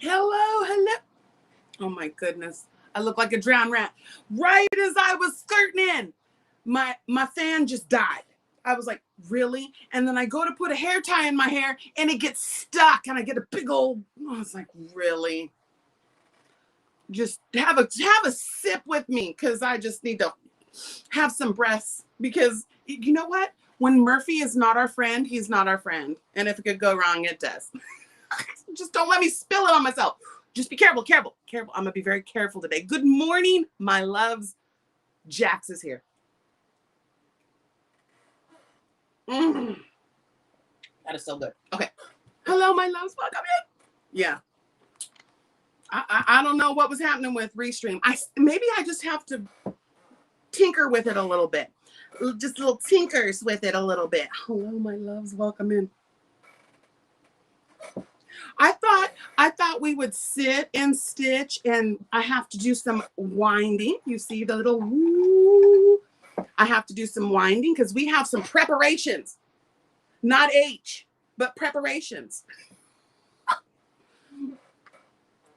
Hello, hello. Oh my goodness. I look like a drowned rat. Right as I was skirting in, my fan just died. I was like, really? And then I go to put a hair tie in my hair and it gets stuck and I get a big old, I was like, really? Just have a sip with me because I just need to have some breaths because you know what? When Murphy is not our friend, he's not our friend. And if it could go wrong, it does. Just don't let me spill it on myself. Just be careful, careful, careful. I'm going to be very careful today. Good morning, my loves. Jax is here. That is so good. Okay. Hello, my loves. Welcome in. Yeah. I don't know what was happening with Restream. Maybe I just have to tinker with it a little bit. Just little tinkers with it a little bit. Hello, my loves. Welcome in. I thought we would sit and stitch, and I have to do some winding. You see the little woo. I have to do some winding because we have some preparations. Not H, but preparations.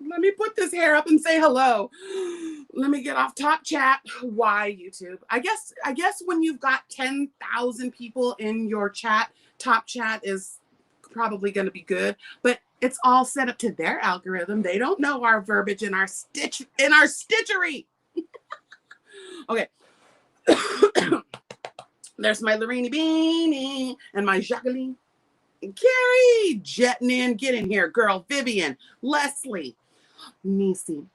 Let me put this hair up and say hello. Let me get off Top Chat. Why, YouTube? I guess when you've got 10,000 people in your chat, Top Chat is probably going to be good. But it's all set up to their algorithm. They don't know our verbiage and our stitchery. Okay. There's my Lorini Beanie and my Jacqueline. Carrie, jetting in. Get in here, girl. Vivian, Leslie, Nisi,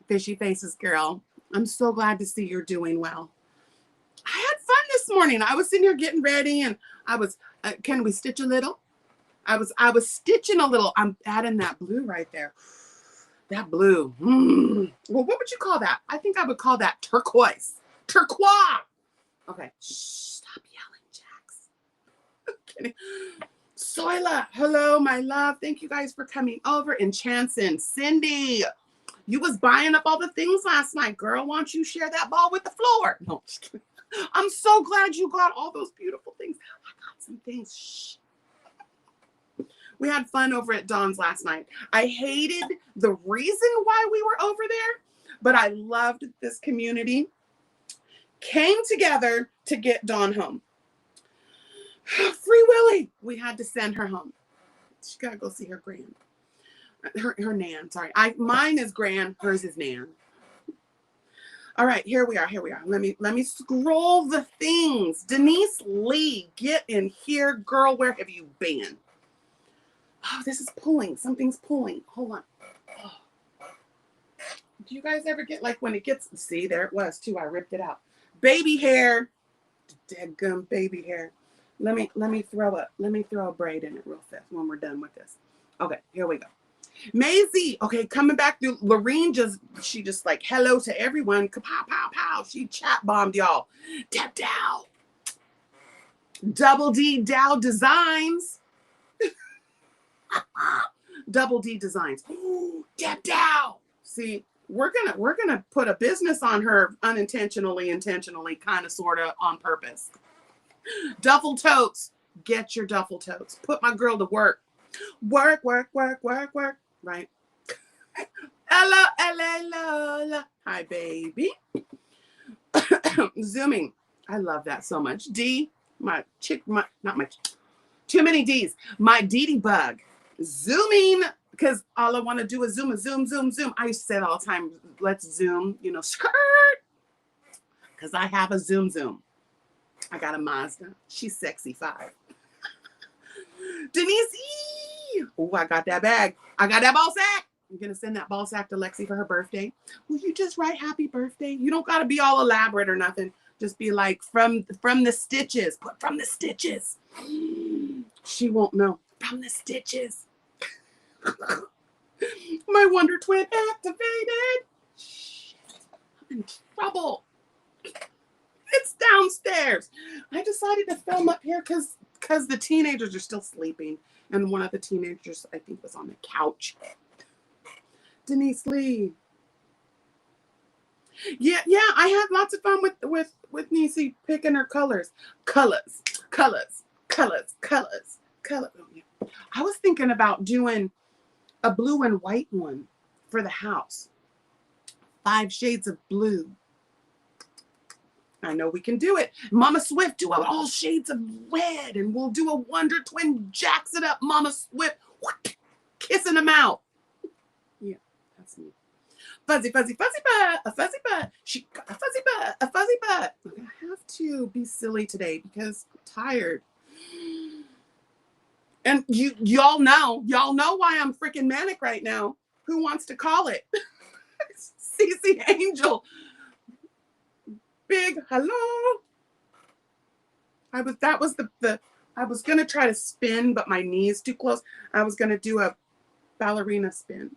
Fishy Faces girl. I'm so glad to see you're doing well. I had fun this morning. I was sitting here getting ready and I was, can we stitch a little? I was stitching a little. I'm adding that blue right there. That blue. Well, what would you call that? I think I would call that turquoise. Turquoise. Okay. Shh, stop yelling, Jax. I'm kidding. Soila, hello, my love. Thank you guys for coming over. And Chanson, Cindy, you was buying up all the things last night, girl. Why don't you share that ball with the floor? No, just kidding. I'm so glad you got all those beautiful things. I got some things. Shh. We had fun over at Dawn's last night. I hated the reason why we were over there, but I loved this community. Came together to get Dawn home. Free Willy. We had to send her home. She got to go see her gran. Her nan, sorry. Mine is gran, hers is nan. All right, here we are. Let me scroll the things. Denise Lee, get in here, girl. Where have you been? Oh, this is pulling. Something's pulling. Hold on. Oh. Do you guys ever get like when it gets, see, there it was too. I ripped it out. Baby hair. Dead gum baby hair. Let me throw a braid in it real fast when we're done with this. Okay, here we go. Maisie, okay, coming back through. Lorene she just like hello to everyone. Kapow, pow, pow. She chat bombed y'all. Deb Dow. Double D Dow Designs. Double D Designs. Ooh, Deb Dow. See, we're gonna put a business on her unintentionally, intentionally, kind of, sort of, on purpose. Duffletotes. Get your Duffletotes. Put my girl to work. Work. Right. Hello, Lola. Hi, baby. Zooming. I love that so much. D, too many D's. My Dee bug. Zooming, because all I want to do is zoom. I used to say it all the time. Let's zoom, skirt. Because I have a zoom. I got a Mazda. She's sexy 5. Denise E. Oh, I got that bag. I got that ball sack. I'm going to send that ball sack to Lexi for her birthday. Will you just write happy birthday? You don't got to be all elaborate or nothing. Just be like, from the stitches. Put from the stitches. She won't know. From the stitches. My Wonder Twin activated. Shit. I'm in trouble. It's downstairs. I decided to film up here because the teenagers are still sleeping. And one of the teenagers, I think, was on the couch. Denise Lee. Yeah, I had lots of fun with Nisi picking her colors. Colors. Oh, yeah. I was thinking about doing a blue and white one for the house. 5 shades of blue. I know we can do it. Mama Swift, do all shades of red, and we'll do a Wonder Twin, jacks it up. Mama Swift, whoop, kissing them out. Yeah, that's me. Fuzzy, fuzzy, fuzzy butt, a fuzzy butt. She got a fuzzy butt, a fuzzy butt. I have to be silly today because I'm tired. And y'all know why I'm freaking manic right now. Who wants to call it? Cece Angel. Big hello. I was gonna try to spin, but my knee is too close. I was gonna do a ballerina spin.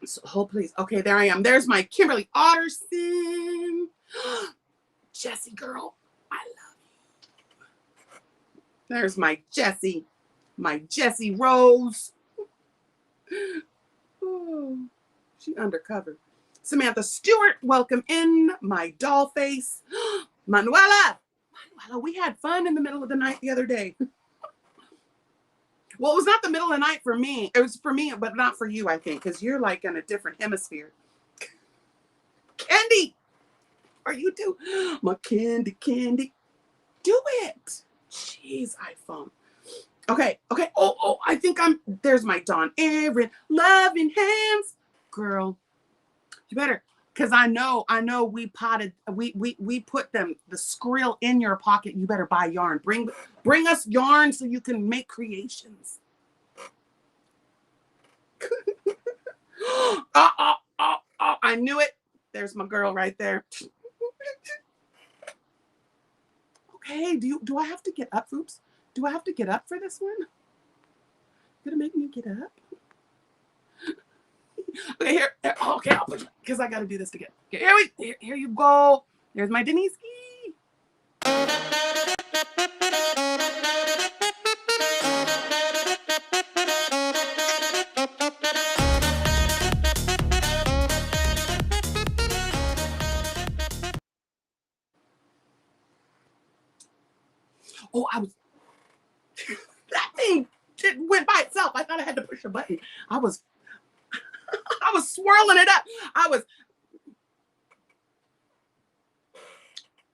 So hold please. Okay, there I am. There's my Kimberly Otterson. Jessie girl, I love you. There's my Jessie Rose. Oh, she undercover. Samantha Stewart, welcome in. My doll face. Manuela, we had fun in the middle of the night the other day. Well, it was not the middle of the night for me. It was for me, but not for you, I think, because you're like in a different hemisphere. Candy, are you too? My candy. Do it. Jeez, iPhone. Okay. Oh, I think there's my Dawn Aaron loving hands. Girl, you better, because I know we put the skrill in your pocket. You better buy yarn. Bring us yarn so you can make creations. I knew it. There's my girl right there. Okay, do I have to get up, Oops? Do I have to get up for this one? You're gonna make me get up? Okay, here. Okay, I'll put you, because I got to do this together. Okay, here you go. There's my Denise. Oh, that thing went by itself. I thought I had to push a button. I was swirling it up.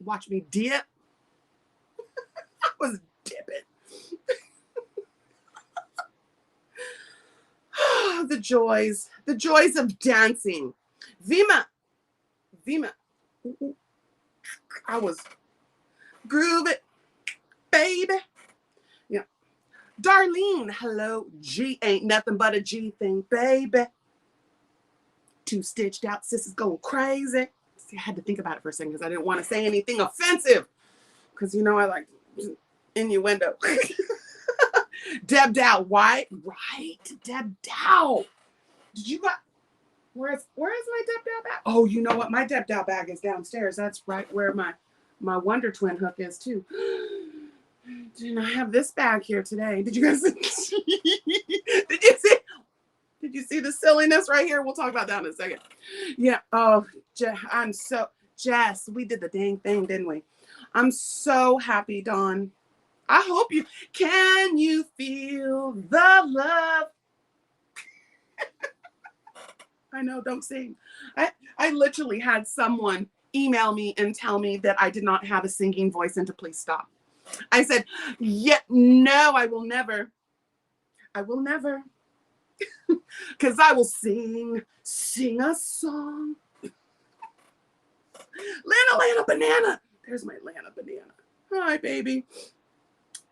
Watch me dip. I was dipping. The joys of dancing. Vima. I was groove it, baby. Yeah. Darlene, hello. G ain't nothing but a G thing, baby. 2 stitched out, sis is going crazy. See, I had to think about it for a second because I didn't want to say anything offensive. Because I like innuendo. Debdow, right? Debdow. Did you got? Where is my Debdow bag? Oh, you know what? My Debdow bag is downstairs. That's right where my Wonder Twin hook is too. And I have this bag here today. Did you guys see? Did you see the silliness right here? We'll talk about that in a second. Yeah. Oh, Jess, we did the dang thing, didn't we? I'm so happy, Dawn. I hope can you feel the love? I know, don't sing. I literally had someone email me and tell me that I did not have a singing voice and to please stop. I said, no, I will never. Because I will sing a song. Lana Banana. There's my Lana Banana. Hi, baby.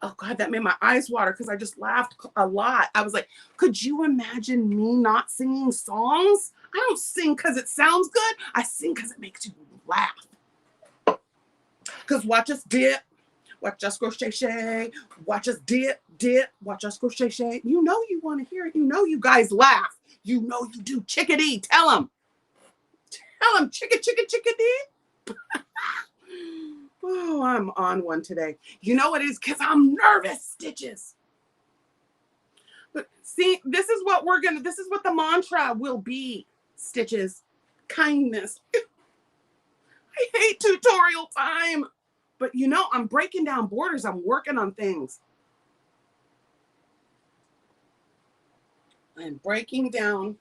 Oh, God, that made my eyes water because I just laughed a lot. I was like, could you imagine me not singing songs? I don't sing because it sounds good. I sing because it makes you laugh. Because watch us dip. Watch us go shay. Watch us dip. Watch us go shay. You know you want to hear it. You know you guys laugh. You know you do. Chickadee. Tell them. Chickadee. Oh, I'm on one today. You know it is because I'm nervous, Stitches. But see, this is what the mantra will be, Stitches. Kindness. I hate tutorial time. But I'm breaking down borders. I'm working on things. I'm breaking down.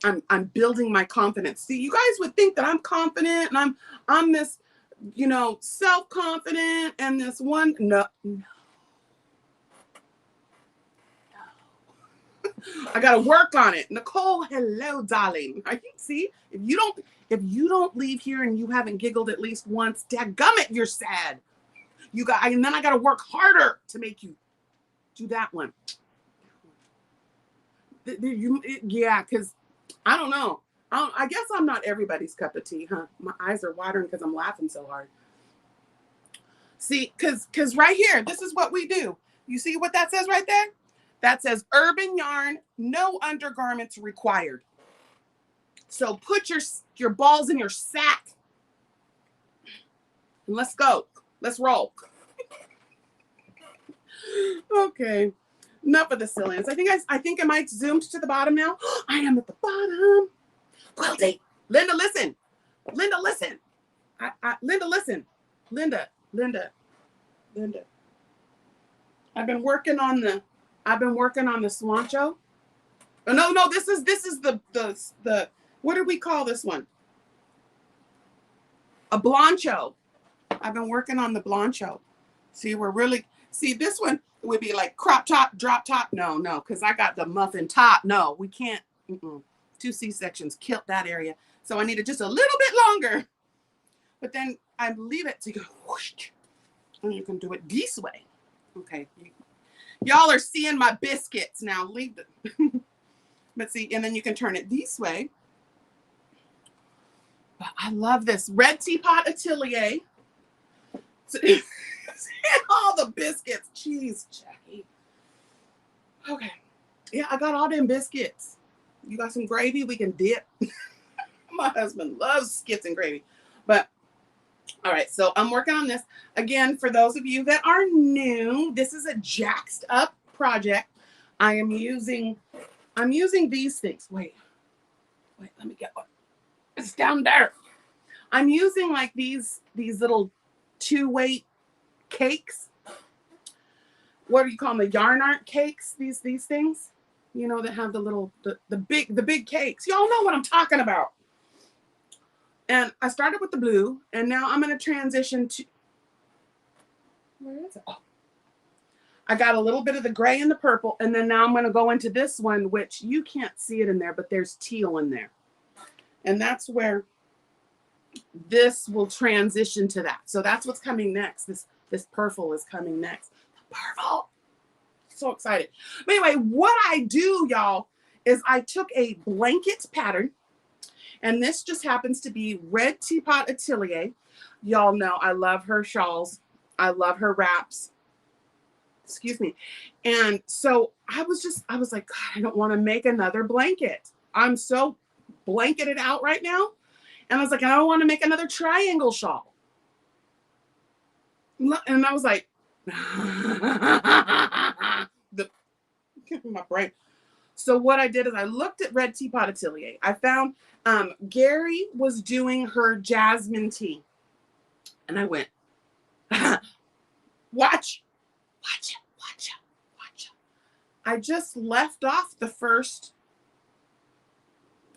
I'm building my confidence. See, you guys would think that I'm confident and I'm this, you know, self-confident and this one. No. I gotta work on it. Nicole, hello, darling. I can see if you don't leave here and you haven't giggled at least once, dadgummit, you're sad. And then I gotta work harder to make you do that one. Yeah, because I don't know. I guess I'm not everybody's cup of tea, huh? My eyes are watering because I'm laughing so hard. See, because right here, this is what we do. You see what that says right there? That says urban yarn, no undergarments required. So put your balls in your sack. And let's go. Let's roll. Okay. Enough of the silliness. I think I might zoomed to the bottom now. I am at the bottom. Quilty. Linda, listen. Linda, listen. Linda, listen. Linda. I've been working on the Bloncho. Oh, no, this is the what do we call this one? A Bloncho. I've been working on the Bloncho. See, this one would be like crop top, drop top. No, because I got the muffin top. No, we can't. 2 C-sections killed that area. So I needed just a little bit longer. But then I leave it to go whoosh. And you can do it this way. Okay. Y'all are seeing my biscuits now. Leave them. But see, and then you can turn it this way. But I love this. Red Teapot Atelier. All the biscuits. Jeez, Jackie. Okay. Yeah, I got all them biscuits. You got some gravy? We can dip. My husband loves skits and gravy. But, all right. So I'm working on this. Again, for those of you that are new, this is a jaxed up project. I'm using these things. Wait, let me get one. It's down there. I'm using like these little 2-weight cakes. What do you call them? The yarn art cakes? These things, you know, that have the little the big cakes. Y'all know what I'm talking about. And I started with the blue, and now I'm going to transition to. Where is it? Oh. I got a little bit of the gray and the purple, and then now I'm going to go into this one, which you can't see it in there, but there's teal in there. And that's where this will transition to that. So that's what's coming next. This purple is coming next. Purple. So excited. But anyway, what I do, y'all, is I took a blanket pattern, and this just happens to be Red Teapot Atelier. Y'all know I love her shawls. I love her wraps. Excuse me. And so I was like, God, I don't want to make another blanket. I'm so blanketed out right now. And I was like, I don't want to make another triangle shawl. And I was like, my brain. So what I did is I looked at Red Teapot Atelier. I found Gary was doing her Jasmine tea. And I went, watch. I just left off the first,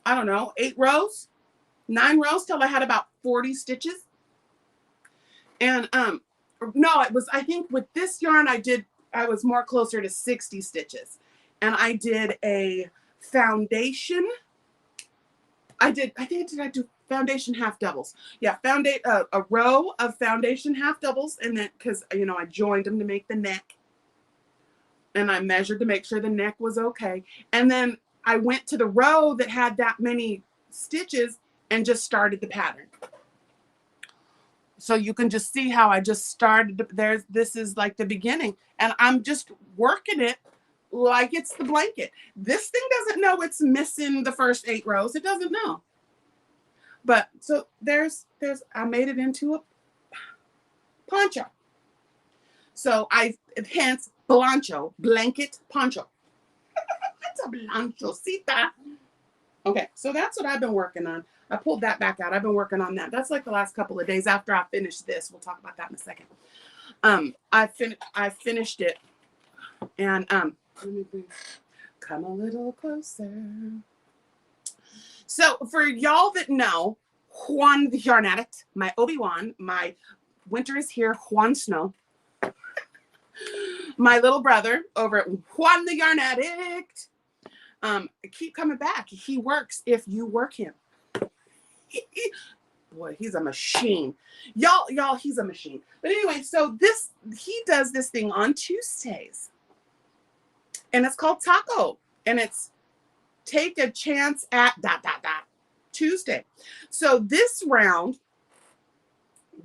I don't know, 8 rows, 9 rows till I had about 40 stitches. And no, it was, I think with this yarn I was more closer to 60 stitches. And I did a foundation. I do foundation half doubles. Yeah, a row of foundation half doubles, and then because I joined them to make the neck. And I measured to make sure the neck was okay. And then I went to the row that had that many stitches and just started the pattern. So you can just see how I just started. This is like the beginning. And I'm just working it like it's the blanket. This thing doesn't know it's missing the first 8 rows. It doesn't know. But so I made it into a poncho. So hence Bloncho, blanket poncho. That's a Bloncho, cita. Okay, so that's what I've been working on. I pulled that back out. I've been working on that. That's like the last couple of days after I finish this. We'll talk about that in a second. I finished it, and let me bring come a little closer. So for y'all that know, Juan the Yarn Addict, my Obi-Wan, my winter is here, Juan Snow, my little brother over at Juan the Yarn Addict, keep coming back. He works if you work him. Boy, he's a machine. Y'all, he's a machine. But anyway, so he does this thing on Tuesdays. And it's called Taco. And it's take a chance at ... Tuesday. So this round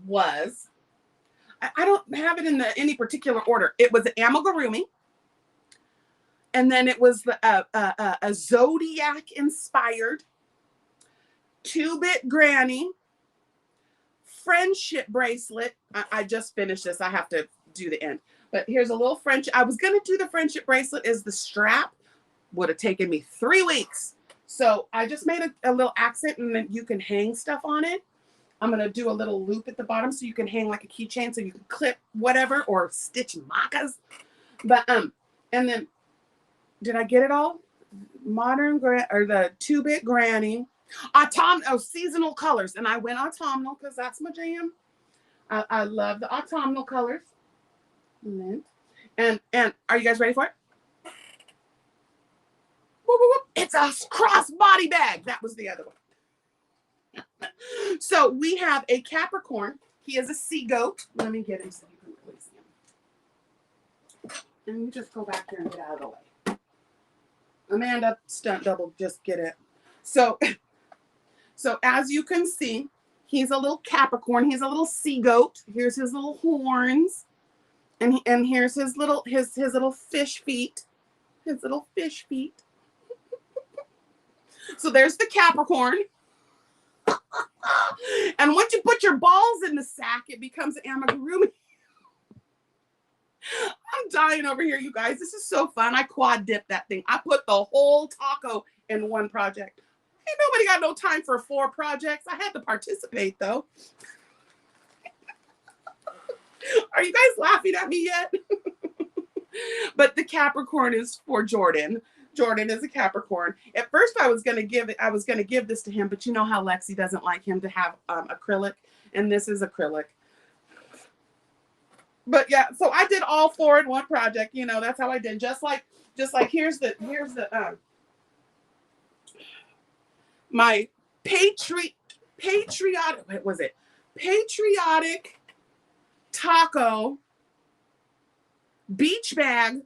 was, I don't have it in any particular order. It was amigurumi. And then it was a Zodiac inspired 2-bit granny friendship bracelet. I just finished this. I have to do the end. But here's a little friendship. I was going to do the friendship bracelet as the strap. Would have taken me 3 weeks. So I just made a little accent, and then you can hang stuff on it. I'm going to do a little loop at the bottom so you can hang like a keychain so you can clip whatever or stitch macas. But, and then, did I get it all? Modern, or the 2-bit granny. Seasonal colors. And I went autumnal because that's my jam. I love the autumnal colors. And are you guys ready for it? Whoop, whoop, whoop. It's a crossbody bag. That was the other one. So we have a Capricorn. He is a sea goat. Let me get him so you can really see him. And you just go back there and get out of the way. Amanda, stunt double, just get it. So as you can see, he's a little Capricorn. He's a little sea goat. Here's his little horns. And here's his little fish feet. His little fish feet. So there's the Capricorn. And once you put your balls in the sack, it becomes amigurumi. I'm dying over here, you guys. This is so fun. I quad dipped that thing. I put the whole taco in one project. Ain't nobody got no time for 4 projects. I had to participate, though. Are you guys laughing at me yet? But the Capricorn is for Jordan. Jordan is a Capricorn. At first, I was gonna give this to him, but you know how Lexi doesn't like him to have acrylic, and this is acrylic. But yeah, so I did all 4 in one project. You know, that's how I did. Just like here's the my patriotic. What was it? Patriotic taco beach bag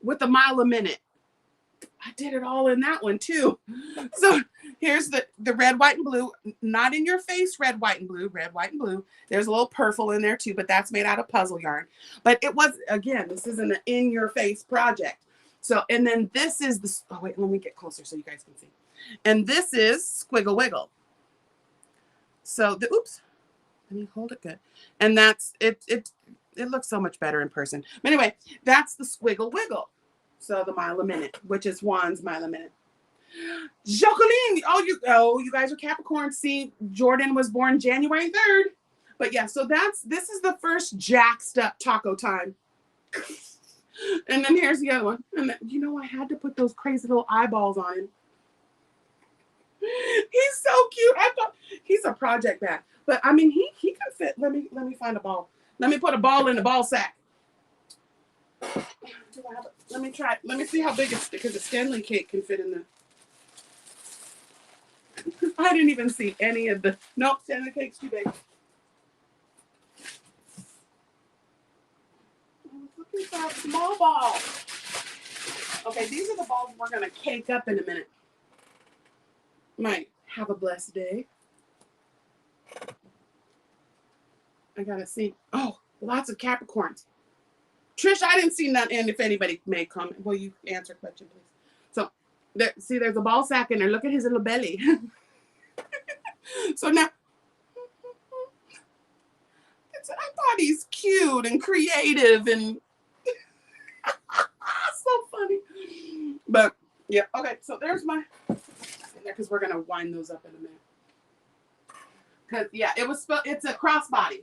with a mile a minute. I did it all in that one too. So here's the red, white, and blue. Not in your face, red, white, and blue. Red, white, and blue. There's a little purple in there too, but that's made out of puzzle yarn. But it was, again, this isn't an in-your-face project. So, and then this is the, oh wait, let me get closer so you guys can see. And this is Squiggle Wiggle. So the, oops, let me hold it good. And that's, it looks so much better in person. But anyway, that's the Squiggle Wiggle. So the mile a minute, which is Juan's mile a minute. Jacqueline, you guys are Capricorn. See, Jordan was born January 3rd. But yeah, so this is the first jacked up taco time. And then here's the other one. And then, you know, I had to put those crazy little eyeballs on him. He's so cute. I thought he's a project bag. But I mean, he can fit. Let me find a ball. Let me put a ball in the ball sack. Let me try. Let me see how big it's, because the Stanley cake can fit in the. I didn't even see any of the. Nope, Stanley cake's too big. I was looking for a small ball. Okay, these are the balls we're gonna cake up in a minute. Might have a blessed day. I gotta see. Oh, lots of Capricorns. Trish, I didn't see none. And if anybody may comment, will you answer a question, please? So, see, there's a ball sack in there. Look at his little belly. So now, I thought he's cute and creative and so funny. But yeah, okay. So there's my, because we're gonna wind those up in a minute. Because yeah, it's a crossbody.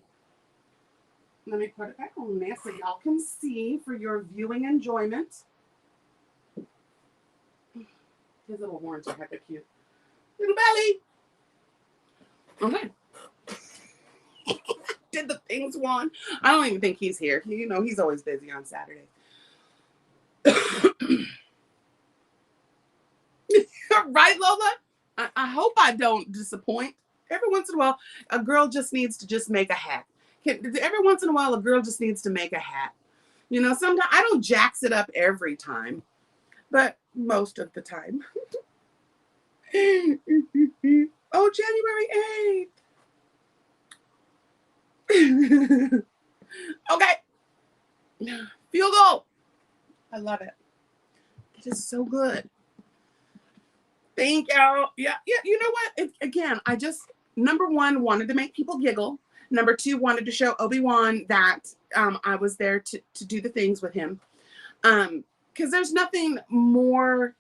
Let me put it back on there so y'all can see for your viewing enjoyment. His little horns are hecka cute. Little belly. Okay. Did the things one. I don't even think he's here. You know, he's always busy on Saturday. Right, Lola? I hope I don't disappoint. Every once in a while, a girl just needs to just make a hat. Every once in a while, a girl just needs to make a hat. You know, sometimes I don't jax it up every time, but most of the time. Oh, January 8th. Okay. Field goal. I love it. It is so good. Thank you. Yeah. You know what? Again, I just, number one, wanted to make people giggle. Number two, wanted to show Obi-Wan that I was there to do the things with him. Because there's nothing more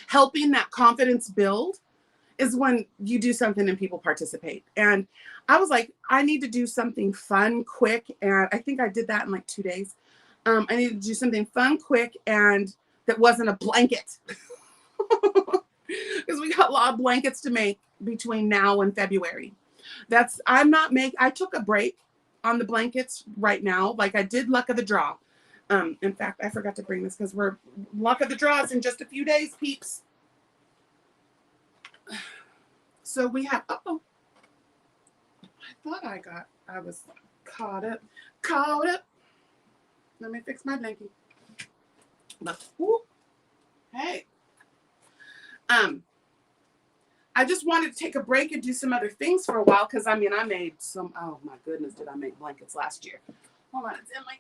helping that confidence build is when you do something and people participate. And I was like, I need to do something fun, quick. And I think I did that in like 2 days. I needed to do something fun, quick, and that wasn't a blanket. Because we got a lot of blankets to make between now and February. I took a break on the blankets right now. Like I did luck of the draw. In fact, I forgot to bring this because we're luck of the draws in just a few days, peeps. So we have, I thought I was caught up. Let me fix my blankie. Hey. I just wanted to take a break and do some other things for a while because I made some, oh my goodness, did I make blankets last year? Hold on, it's in my,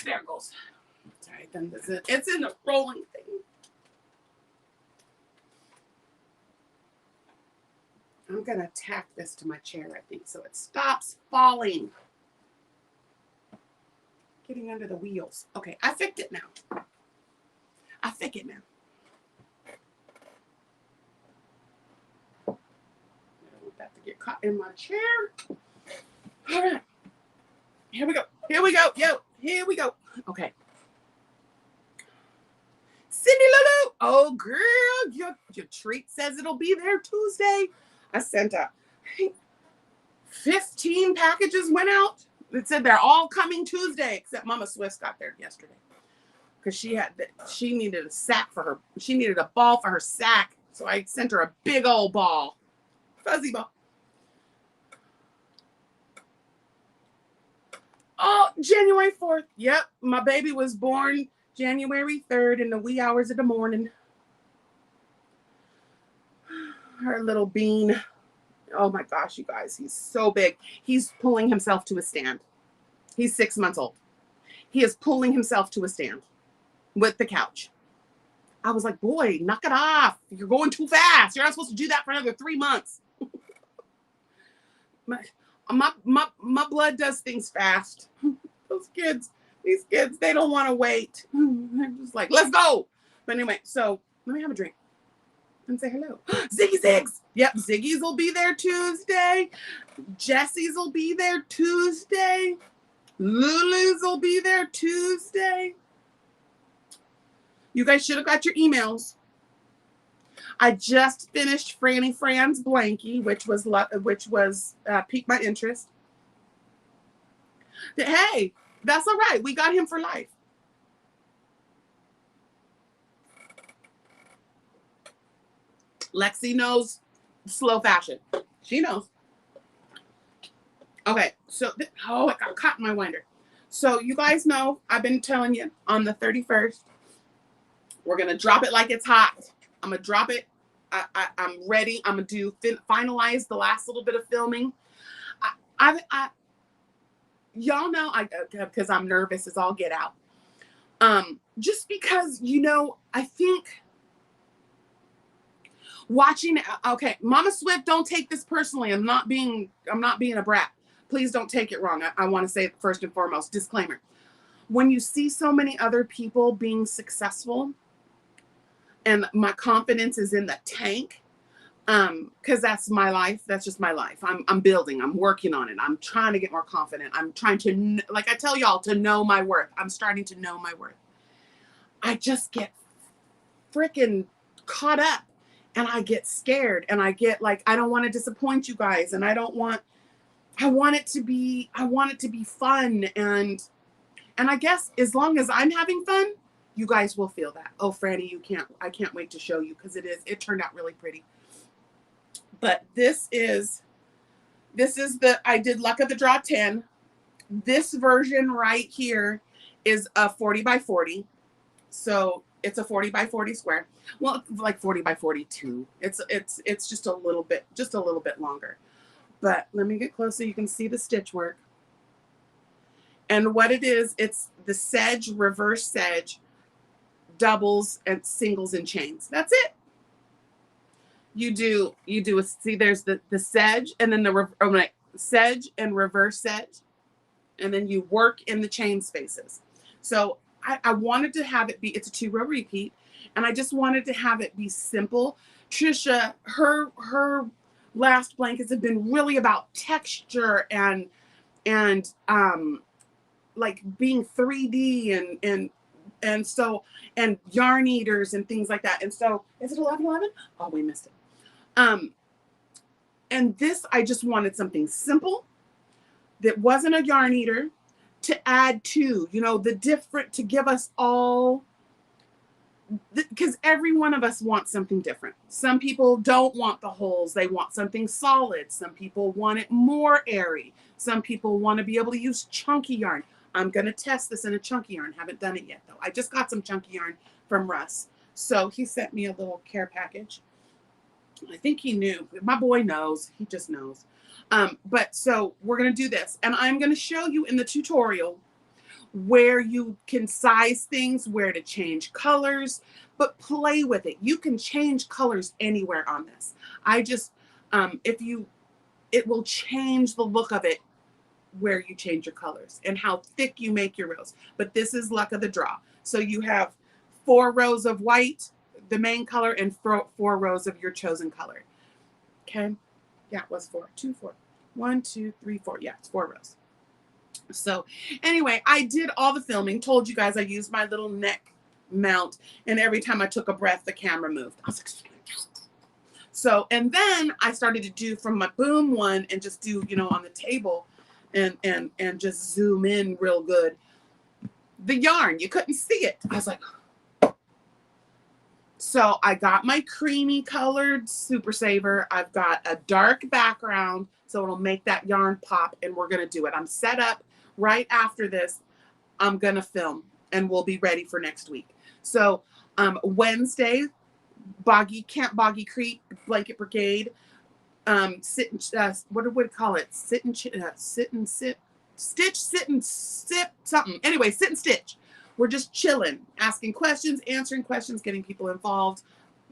there it goes. Sorry, then it's in the rolling thing. I'm going to tack this to my chair, I think, so it stops falling. Getting under the wheels. Okay, I fixed it now. I fix it now. I don't want that to get caught in my chair. All right. Here we go. Here we go. Here we go. Okay. Cindy Lulu. Oh, girl. Your treat says it'll be there Tuesday. I sent out 15 packages went out. It said they're all coming Tuesday, except Mama Swift's got there yesterday. Because she needed a sack for her. She needed a ball for her sack. So I sent her a big old ball. Fuzzy ball. Oh, January 4th. Yep. My baby was born January 3rd in the wee hours of the morning. Her little bean. Oh my gosh, you guys. He's so big. He's pulling himself to a stand. He's 6 months old. He is pulling himself to a stand with the couch. I was like, boy, knock it off. You're going too fast. You're not supposed to do that for another 3 months. My blood does things fast. These kids, they don't want to wait. They're just like, let's go. But anyway, so let me have a drink and say hello. Ziggy Zigs. Yep, Ziggy's will be there Tuesday. Jessie's will be there Tuesday. Lulu's will be there Tuesday. You guys should have got your emails. I just finished Franny Fran's Blankie, which was piqued my interest. Hey, that's all right. We got him for life. Lexi knows slow fashion. She knows. Okay, so it got caught in my winder. So you guys know I've been telling you on the 31st, we're gonna drop it like it's hot. I'm gonna drop it. I'm ready. I'm gonna finalize the last little bit of filming. Y'all know because I'm nervous as all get out. Just because I think watching. Okay, Mama Swift, don't take this personally. I'm not being a brat. Please don't take it wrong. I want to say first and foremost, disclaimer. When you see so many other people being successful and my confidence is in the tank, because that's my life. That's just my life. I'm building. I'm working on it. I'm trying to get more confident. I'm trying to, like I tell y'all, to know my worth. I'm starting to know my worth. I just get freaking caught up and I get scared and I get like, I don't want to disappoint you guys. And I want it to be fun. And I guess as long as I'm having fun, you guys will feel that. Oh, Franny, I can't wait to show you because it turned out really pretty. But this is I did Luck of the Draw 10. This version right here is a 40 by 40. So it's a 40 by 40 square. Well, like 40 by 42. It's just a little bit longer. But let me get close so you can see the stitch work. And what it is, it's the sedge, reverse sedge, doubles and singles and chains. That's it. You do see there's the sedge and then the sedge and reverse sedge, and then you work in the chain spaces. So I wanted to have it be, it's a 2-row repeat, and I just wanted to have it be simple. Trisha, her last blankets have been really about texture and like being 3D and so, and yarn eaters and things like that. And so, is it 11:11? Oh, we missed it. And this, I just wanted something simple that wasn't a yarn eater to add to, to give us all, because every one of us wants something different. Some people don't want the holes. They want something solid. Some people want it more airy. Some people want to be able to use chunky yarn. I'm going to test this in a chunky yarn. Haven't done it yet, though. I just got some chunky yarn from Russ. So he sent me a little care package. I think he knew. My boy knows. He just knows. But so we're going to do this. And I'm going to show you in the tutorial where you can size things, where to change colors, but play with it. You can change colors anywhere on this. I just, it will change the look of it where you change your colors and how thick you make your rows. But this is Luck of the Draw. So you have 4 rows of white, the main color, and 4 rows of your chosen color. Okay. Yeah, it was 4. 2, 4. 1, 2, 3, 4. Yeah, it's 4 rows. So anyway, I did all the filming. Told you guys I used my little neck mount, and every time I took a breath, the camera moved. I was like, so, and then I started to do from my boom one and just do, on the table and just zoom in real good. The yarn, you couldn't see it. I was like, so I got my creamy colored Super Saver. I've got a dark background, so it'll make that yarn pop, and we're going to do it. I'm set up right after this. I'm going to film, and we'll be ready for next week. So Wednesday, Camp Boggy Creek Blanket Brigade, sit and what do we call it? Sit and sip, stitch, sit and sip, something. Anyway, sit and stitch. We're just chilling, asking questions, answering questions, getting people involved,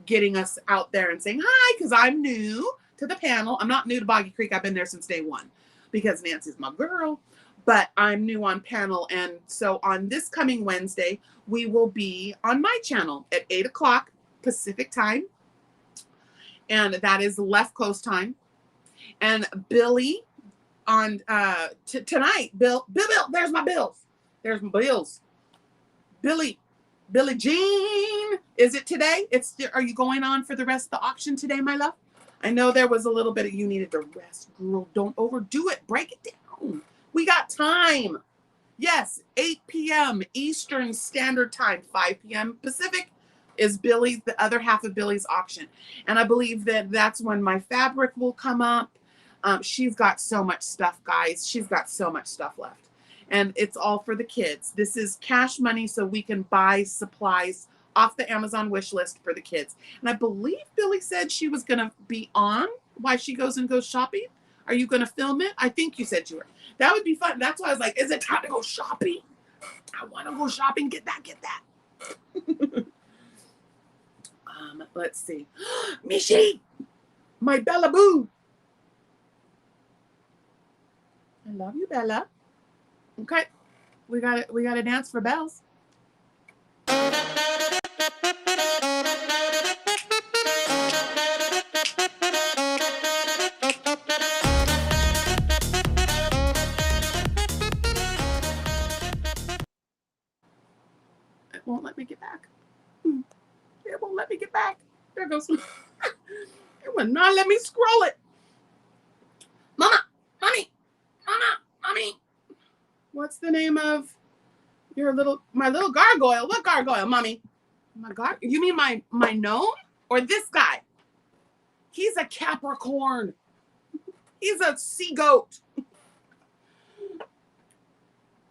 getting us out there and saying hi, because I'm new to the panel. I'm not new to Boggy Creek. I've been there since day one because Nancy's my girl, but I'm new on panel. And so on this coming Wednesday, we will be on my channel at 8 o'clock Pacific time. And that is Left Coast time. And Billy on tonight, Bill, there's my bills. There's my bills. Billy Jean, is it today? Are you going on for the rest of the auction today, my love? I know there was a little bit of you needed to rest. Girl, don't overdo it. Break it down. We got time. Yes, 8 p.m. Eastern Standard Time, 5 p.m. Pacific is Billy's, the other half of Billy's auction. And I believe that that's when my fabric will come up. She's got so much stuff, guys. She's got so much stuff left. And it's all for the kids. This is cash money so we can buy supplies off the Amazon wish list for the kids. And I believe Billy said she was going to be on while she goes shopping. Are you going to film it? I think you said you were. That would be fun. That's why I was like, is it time to go shopping? I want to go shopping. Get that. Let's see. Mishi, my Bella Boo. I love you, Bella. Okay, we got to dance for bells. won't let me get back. It won't let me get back. There goes. It will not let me scroll it. Mama, mommy, mama, mommy. What's the name of my little gargoyle? What gargoyle, mommy? You mean my gnome or this guy? He's a Capricorn. He's a sea goat.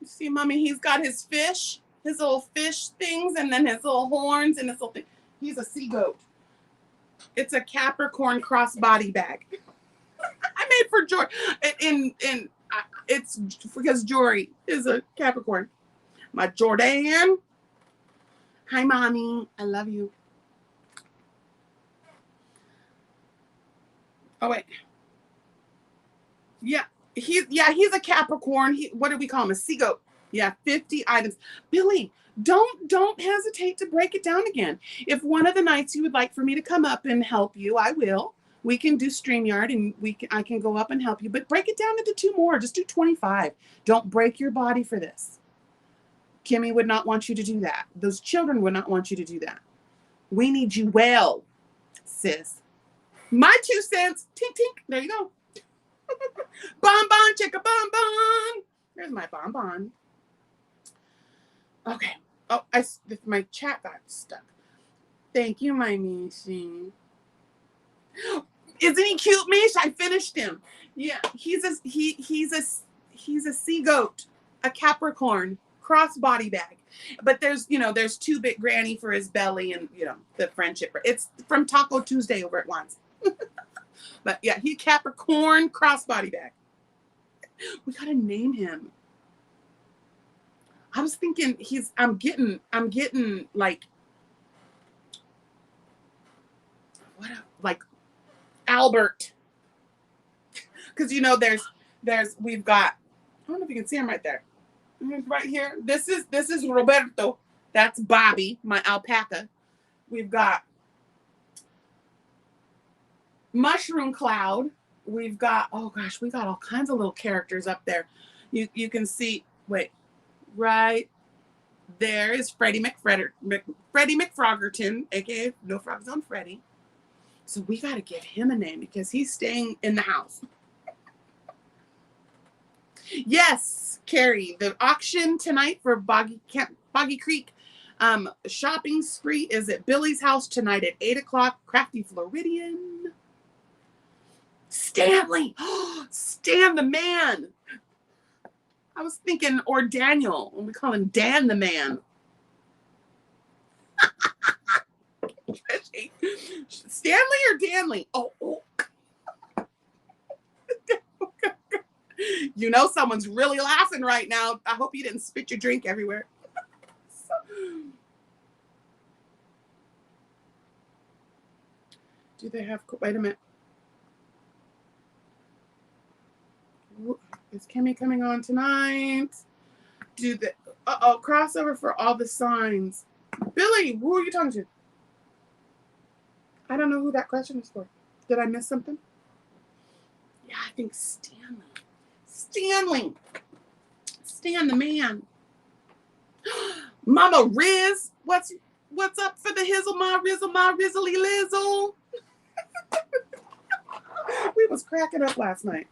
See, mommy, he's got his fish, his little fish things, and then his little horns and his little thing. He's a sea goat. It's a Capricorn crossbody bag. I made for Jory. It's because Jory is a Capricorn. My Jordan. Hi, mommy. I love you. Oh wait. Yeah, he's a Capricorn. What do we call him? A sea goat. Yeah, 50 items. Billy, don't hesitate to break it down again. If one of the nights you would like for me to come up and help you, I will. We can do StreamYard and I can go up and help you, but break it down into 2 more. Just do 25. Don't break your body for this. Kimmy would not want you to do that. Those children would not want you to do that. We need you well, sis. My 2 cents. Tink, tink. There you go. Bonbon, chicka bonbon. There's my bonbon. Okay. Oh, my chat got stuck. Thank you, my Mishi. Isn't he cute, Mish? I finished him. Yeah, he's a sea goat, a Capricorn, crossbody bag. But there's 2-bit granny for his belly and the friendship. It's from Taco Tuesday over at Once. But yeah, he Capricorn crossbody bag. We gotta name him. I was thinking I'm getting like Albert. Because we've got, I don't know if you can see him right there. Right here. This is Roberto. That's Bobby, my alpaca. We've got Mushroom Cloud. We've got, oh gosh, we got all kinds of little characters up there. You can see, wait, right there is Freddie McFroggerton, aka No Frogs on Freddie. So we got to give him a name because he's staying in the house. Yes, Carrie, the auction tonight for Boggy Creek shopping spree is at Billy's house tonight at 8 o'clock. Crafty Floridian. Stanley. Stan the man. I was thinking, or Daniel, and we call him Dan the man. Stanley or Danley? Oh. Someone's really laughing right now. I hope you didn't spit your drink everywhere. Do they have, wait a minute. Is Kimmy coming on tonight? Crossover for all the signs. Billy, who are you talking to? I don't know who that question is for. Did I miss something? Yeah, I think Stanley. Stan the man. Mama Riz, what's up for the hizzle, my rizzle, my rizzly lizzle? We was cracking up last night.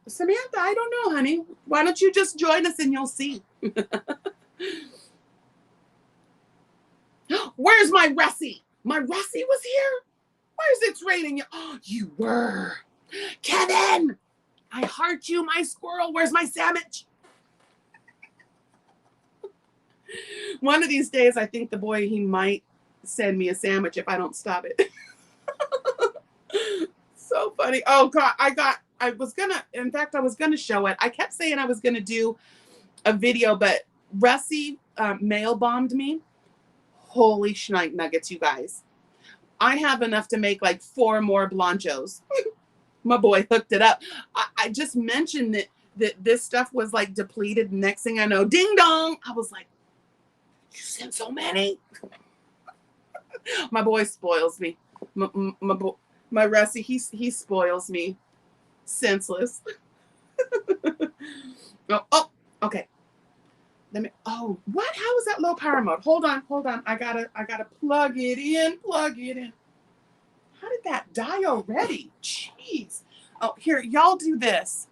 Samantha, I don't know, honey. Why don't you just join us and you'll see? Where's my Russie? My Russie was here? Where's It's Raining? Oh, you were. Kevin, I heart you, my squirrel. Where's my sandwich? One of these days, I think the boy, he might send me a sandwich if I don't stop it. So funny. Oh, God, I was gonna show it. I kept saying I was gonna do a video, but Russie mail bombed me. Holy schnight nuggets, you guys. I have enough to make like 4 more Blonchos. My boy hooked it up. I just mentioned that this stuff was like depleted. Next thing I know, ding dong. I was like, you sent so many. My boy spoils me. My Russie, he spoils me. Senseless. Oh, okay. Let me, oh, what? How is that low power mode? Hold on. I gotta plug it in. How did that die already? Jeez. Oh, here, y'all do this.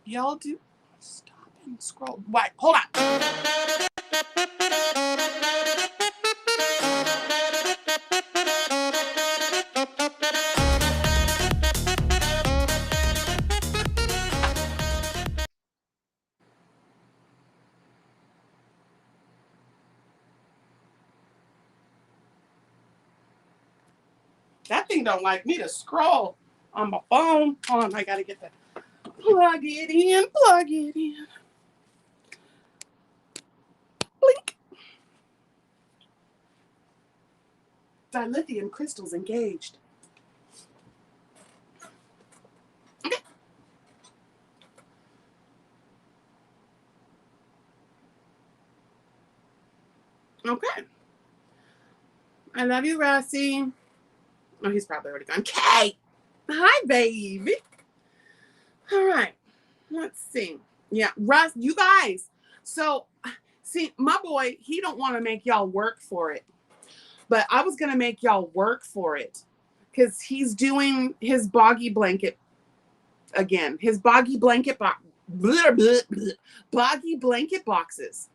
Y'all do, stop and scroll. What? Hold on. That thing don't like me to scroll on my phone. Hold on, I gotta get that. Plug it in. Blink. Dilithium crystals engaged. Okay. I love you, Russie. Oh, he's probably already gone. Kay! Hi, baby. All right. Let's see. Yeah, Russ, you guys. So, see, my boy, he don't want to make y'all work for it. But I was going to make y'all work for it. Because he's doing his boggy blanket again. His boggy blanket boggy blanket boxes.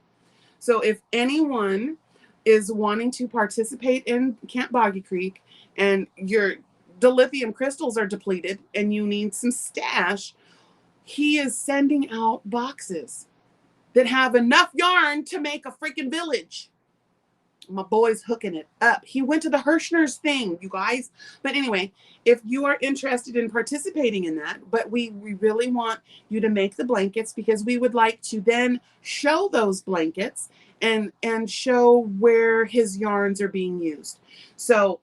So if anyone is wanting to participate in Camp Boggy Creek and the lithium crystals are depleted and you need some stash, he is sending out boxes that have enough yarn to make a freaking village. My boy's hooking it up. He went to the Hirschner's thing, you guys. But anyway, if you are interested in participating in that, but we really want you to make the blankets because we would like to then show those blankets and show where his yarns are being used. So,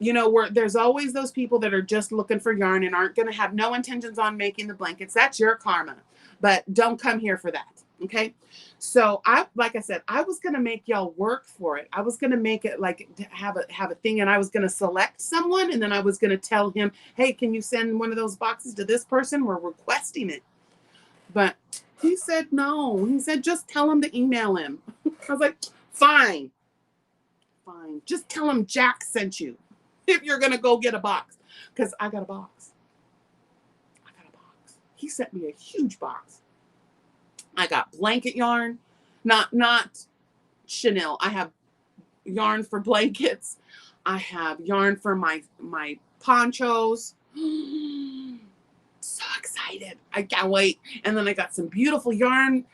you know, there's always those people that are just looking for yarn and aren't going to have no intentions on making the blankets. That's your karma. But don't come here for that. Okay. So like I said, I was going to make y'all work for it. I was going to make it like have a thing, and I was going to select someone, and then I was going to tell him, hey, can you send one of those boxes to this person? We're requesting it. But he said, no, he said, just tell him to email him. I was like, fine. Just tell him Jax sent you if you're going to go get a box, because I got a box. He sent me a huge box. I got blanket yarn, not chenille. I have yarn for blankets. I have yarn for my ponchos. So excited. I can't wait. And then I got some beautiful yarn.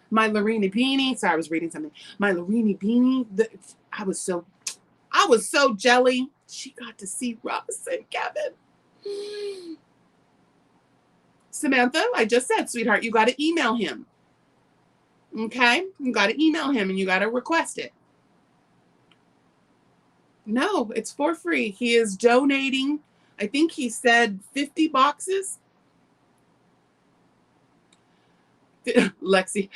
My Larini beanie. Sorry, I was reading something. My Larini beanie. I was so jelly. She got to see Russ and Kevin. Samantha, I just said, sweetheart, you got to email him. Okay? You got to email him and you got to request it. No, it's for free. He is donating, I think he said 50 boxes. Lexi,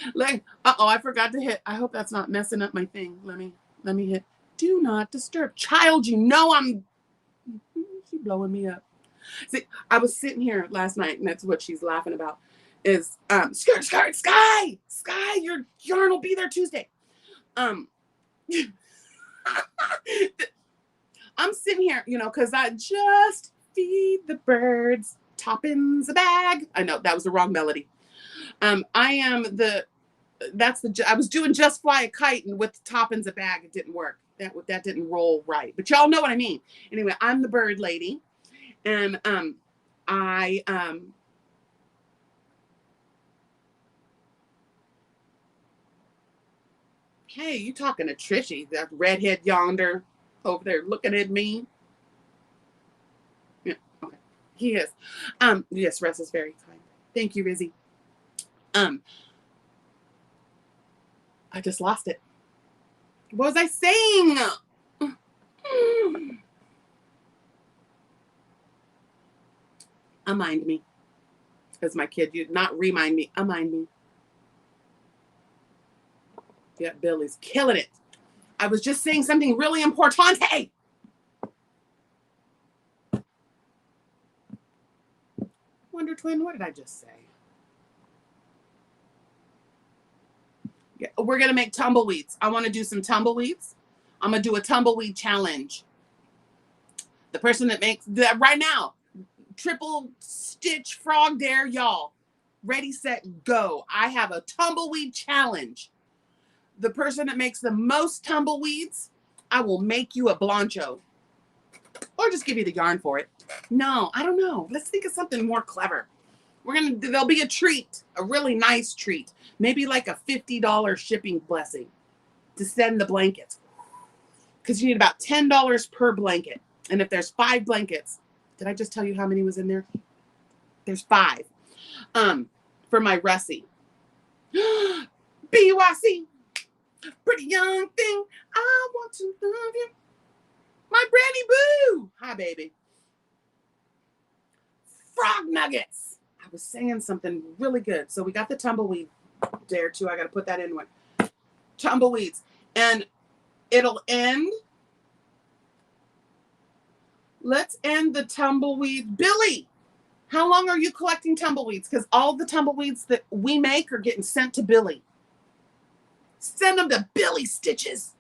uh-oh, I forgot to hit. I hope that's not messing up my thing. Let me hit do not disturb. Child, you know she's blowing me up. See, I was sitting here last night, and that's what she's laughing about, is Sky, your yarn will be there Tuesday. I'm sitting here, you know, because I just feed the birds, toppins a bag. I know that was the wrong melody. I was doing Just Fly a Kite, and with toppins a bag, it didn't work. That didn't roll right. But y'all know what I mean. Anyway, I'm the bird lady. And hey, you talking to Trishy, that redhead yonder over there looking at me? Yeah, okay. He is. Yes, Russ is very kind. Thank you, Rizzy. I just lost it. What was I saying? Mind me. As my kid, you not remind me. Mind me. Yeah, Billy's killing it. I was just saying something really important. Hey! Wonder Twin, what did I just say? Yeah, we're going to make tumbleweeds. I want to do some tumbleweeds. I'm going to do a tumbleweed challenge. The person that makes that right now, triple stitch frog dare, y'all. Ready, set, go. I have a tumbleweed challenge. The person that makes the most tumbleweeds, I will make you a Bloncho. Or just give you the yarn for it. No, I don't know. Let's think of something more clever. There'll be a treat, a really nice treat. Maybe like a $50 shipping blessing to send the blankets. Because you need about $10 per blanket. And if there's 5 blankets, did I just tell you how many was in there? There's 5. For my Russie. BYC, pretty young thing. I want to love you. My Brandy Boo. Hi, baby. Frog nuggets. I was saying something really good. So we got the tumbleweed dare too. I got to put that in one. Tumbleweeds. And it'll end. Let's end the tumbleweed. Billy, how long are you collecting tumbleweeds? Because all the tumbleweeds that we make are getting sent to Billy. Send them to Billy Stitches.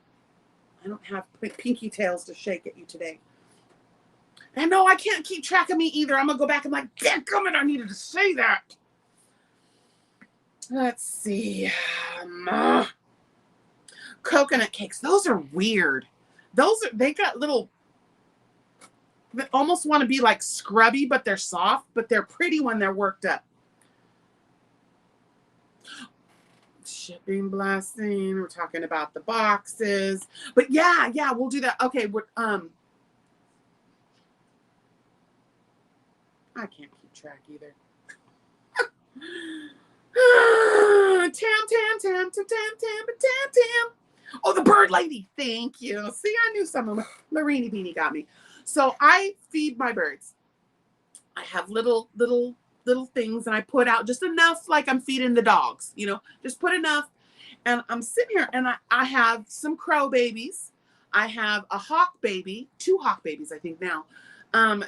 I don't have pinky tails to shake at you today. And no, I can't keep track of me either. I'm going to go back and like, damn it, I needed to say that. Let's see. Coconut cakes. Those are weird. They got little, they almost want to be like scrubby, but they're soft, but they're pretty when they're worked up. Shipping blessing. We're talking about the boxes. But yeah, we'll do that. Okay, I can't keep track either. Tam. Oh, the bird lady. Thank you. See, I knew someone. Marini Beanie got me. So I feed my birds. I have little things, and I put out just enough, like I'm feeding the dogs, just put enough. And I'm sitting here, and I have some crow babies. I have a hawk baby, 2 hawk babies, I think now.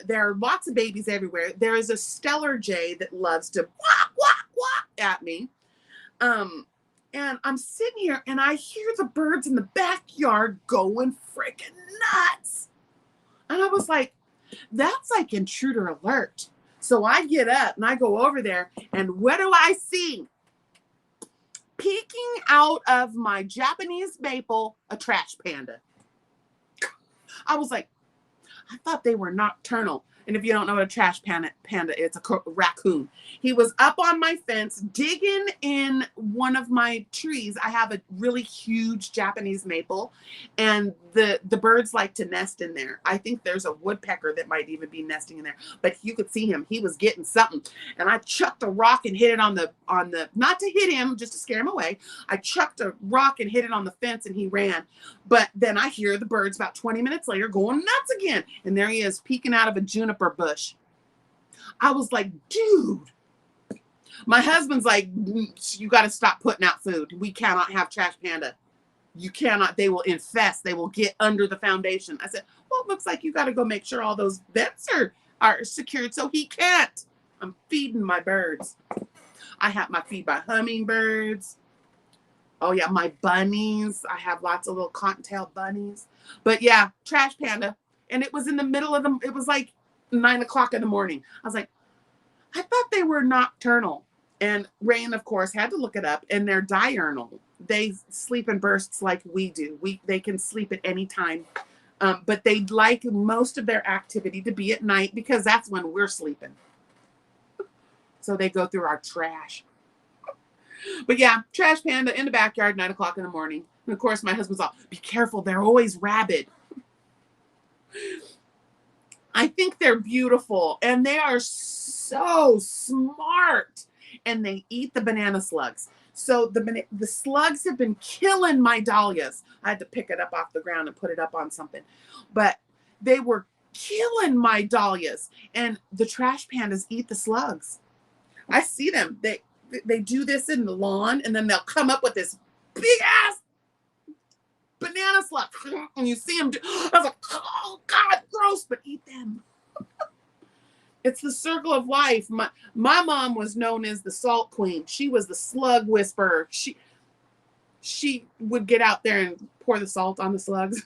There are lots of babies everywhere. There is a stellar jay that loves to walk at me. And I'm sitting here, and I hear the birds in the backyard going freaking nuts. And I was like, that's like intruder alert. So I get up and I go over there, and what do I see? Peeking out of my Japanese maple, a trash panda. I was like, I thought they were nocturnal. And if you don't know what a trash panda, it's a raccoon. He was up on my fence, digging in one of my trees. I have a really huge Japanese maple, and the birds like to nest in there. I think there's a woodpecker that might even be nesting in there. But you could see him. He was getting something. And I chucked a rock and hit it on the, not to hit him, just to scare him away. I chucked a rock and hit it on the fence, and he ran. But then I hear the birds about 20 minutes later going nuts again. And there he is, peeking out of a juniper bush. I was like, dude. My husband's like, you got to stop putting out food. We cannot have trash panda. You cannot. They will infest. They will get under the foundation. I said, well, it looks like you got to go make sure all those vents are secured so he can't. I'm feeding my birds. I have my feed by hummingbirds. Oh, yeah, my bunnies. I have lots of little cottontail bunnies. But, yeah, trash panda. And it was in the middle of them. It was like 9 o'clock in the morning. I was like, I thought they were nocturnal. And Rain, of course, had to look it up. And they're diurnal. They sleep in bursts like we do. They can sleep at any time. But they like most of their activity to be at night because that's when we're sleeping. So they go through our trash. But yeah, trash panda in the backyard, 9 o'clock in the morning. And of course, my husband's all, be careful, they're always rabid. I think they're beautiful, and they are so smart, and they eat the banana slugs. So the slugs have been killing my dahlias. I had to pick it up off the ground and put it up on something. But they were killing my dahlias, and the trash pandas eat the slugs. I see them. They do this in the lawn, and then they'll come up with this big ass banana slug, and you see them do. I was like, oh God, gross, but eat them. It's the circle of life. My mom was known as the salt queen. She was the slug whisperer. She would get out there and pour the salt on the slugs.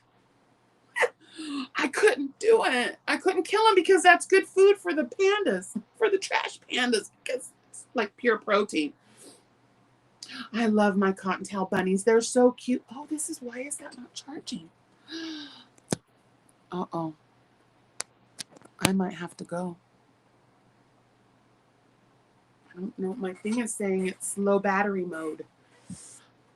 I couldn't do it. I couldn't kill them because that's good food for the pandas, for the trash pandas, because it's like pure protein. I love my cottontail bunnies. They're so cute. Oh, why is that not charging? Uh-oh. I might have to go. I don't know. My thing is saying it's low battery mode.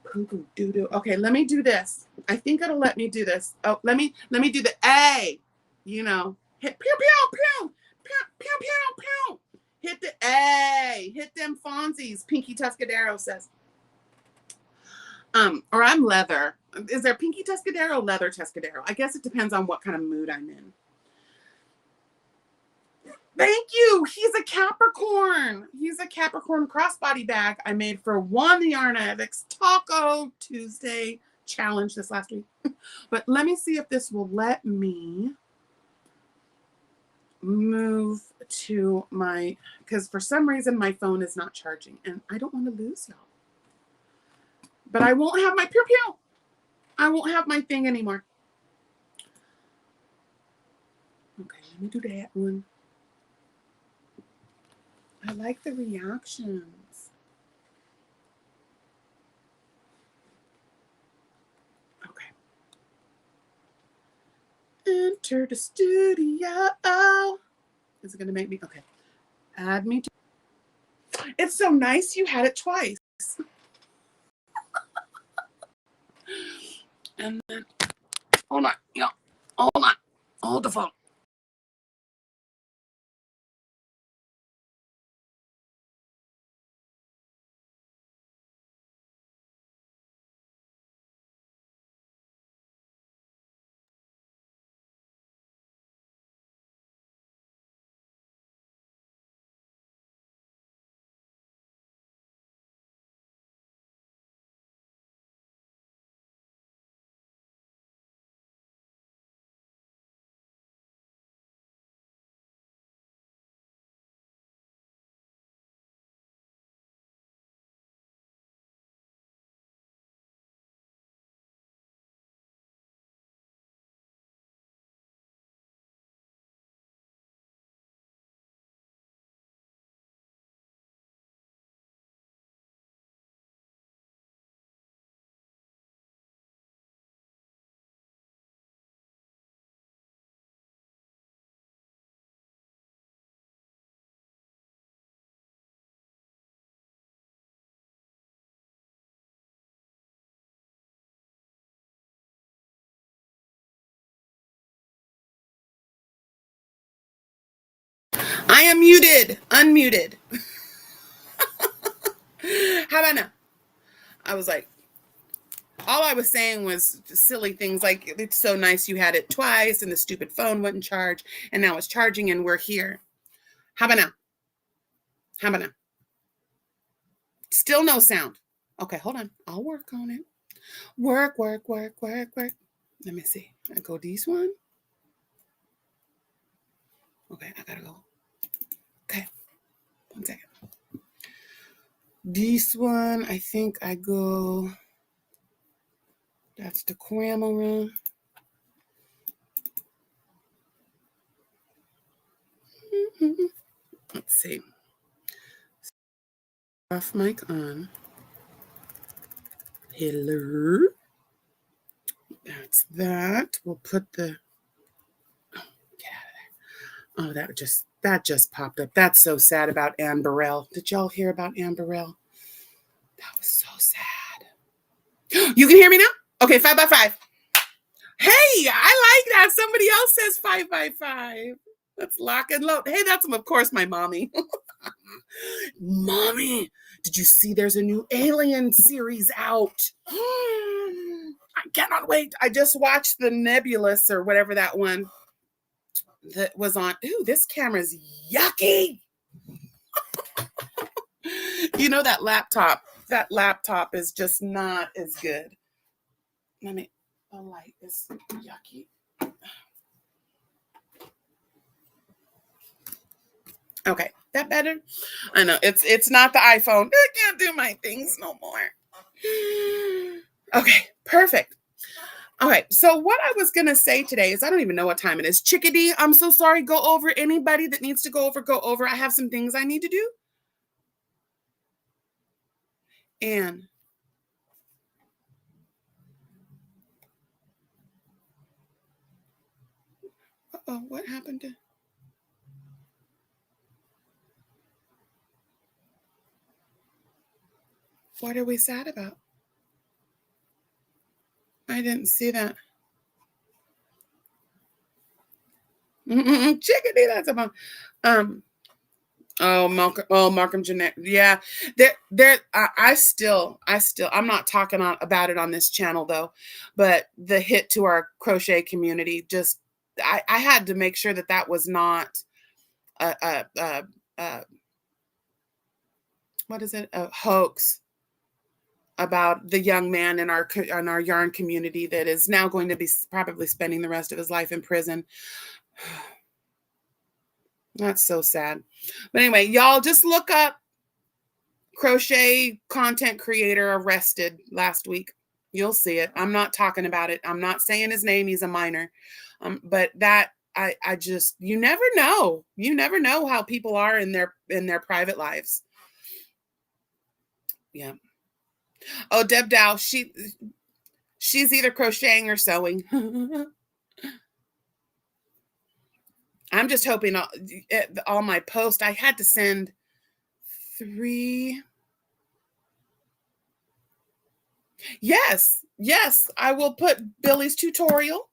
Poo-poo doo-doo. Okay, let me do this. I think it'll let me do this. Oh, let me do the A. You know, hit pew pew pew pew pew pew pew. Hit the A. Hit them Fonzies. Pinky Tuscadero says. Or I'm leather. Is there Pinky Tuscadero, leather Tuscadero? I guess it depends on what kind of mood I'm in. Thank you. He's a Capricorn. He's a Capricorn crossbody bag I made for the Yarn Addicts Taco Tuesday challenge this last week. But let me see if this will let me move to because for some reason my phone is not charging and I don't want to lose y'all. But I won't have my pew pew. I won't have my thing anymore. Okay, let me do that one. I like the reactions. Okay. Enter the studio. Is it going to make me? Okay. Add me to. It's so nice you had it twice. And then, hold on. Yeah. Hold on. Hold the phone. I am muted. Unmuted. How about now? I was like, all I was saying was silly things like, it's so nice you had it twice and the stupid phone wouldn't charge and now it's charging and we're here. How about now? How about now? Still no sound. Okay, hold on. I'll work on it. Work. Let me see. I go this one. Okay, I gotta go. Okay, 1 second. This one, I think I go. That's the camera. Let's see. Off mic on. Hello. That's that. We'll put the. Oh, get out of there. Oh, that just popped up. That's so sad about Anne Burrell. Did y'all hear about Anne Burrell? That was so sad. You can hear me now? Okay, 5 by 5. Hey, I like that. Somebody else says 5 by 5. Let's lock and load. Hey, that's of course my mommy. Mommy, did you see there's a new Alien series out? I cannot wait. I just watched the Nebulous or whatever that one that was on. Ooh, this camera's yucky. You know, that laptop is just not as good. The light is yucky. Okay, that better? I know it's not the iPhone. I can't do my things no more. Okay, perfect. All right, so what I was gonna say today is I don't even know what time it is. Chickadee, I'm so sorry. Go over. Anybody that needs to go over, go over. I have some things I need to do. And uh-oh, what happened to? What are we sad about? I didn't see that. Chickadee, that's about. Oh, Malcolm Jeanette. Yeah, I'm not talking about it on this channel though, but the hit to our crochet community just, I had to make sure that was not a what is it, a hoax about the young man in our yarn community that is now going to be probably spending the rest of his life in prison. That's so sad. But anyway, y'all just look up crochet content creator arrested last week. You'll see it. I'm not talking about it. I'm not saying his name. He's a minor. But that I just, you never know. You never know how people are in their private lives. Yeah. Oh, Deb Dow, she's either crocheting or sewing. I'm just hoping all my posts, I had to send 3. Yes, I will put Billy's tutorial.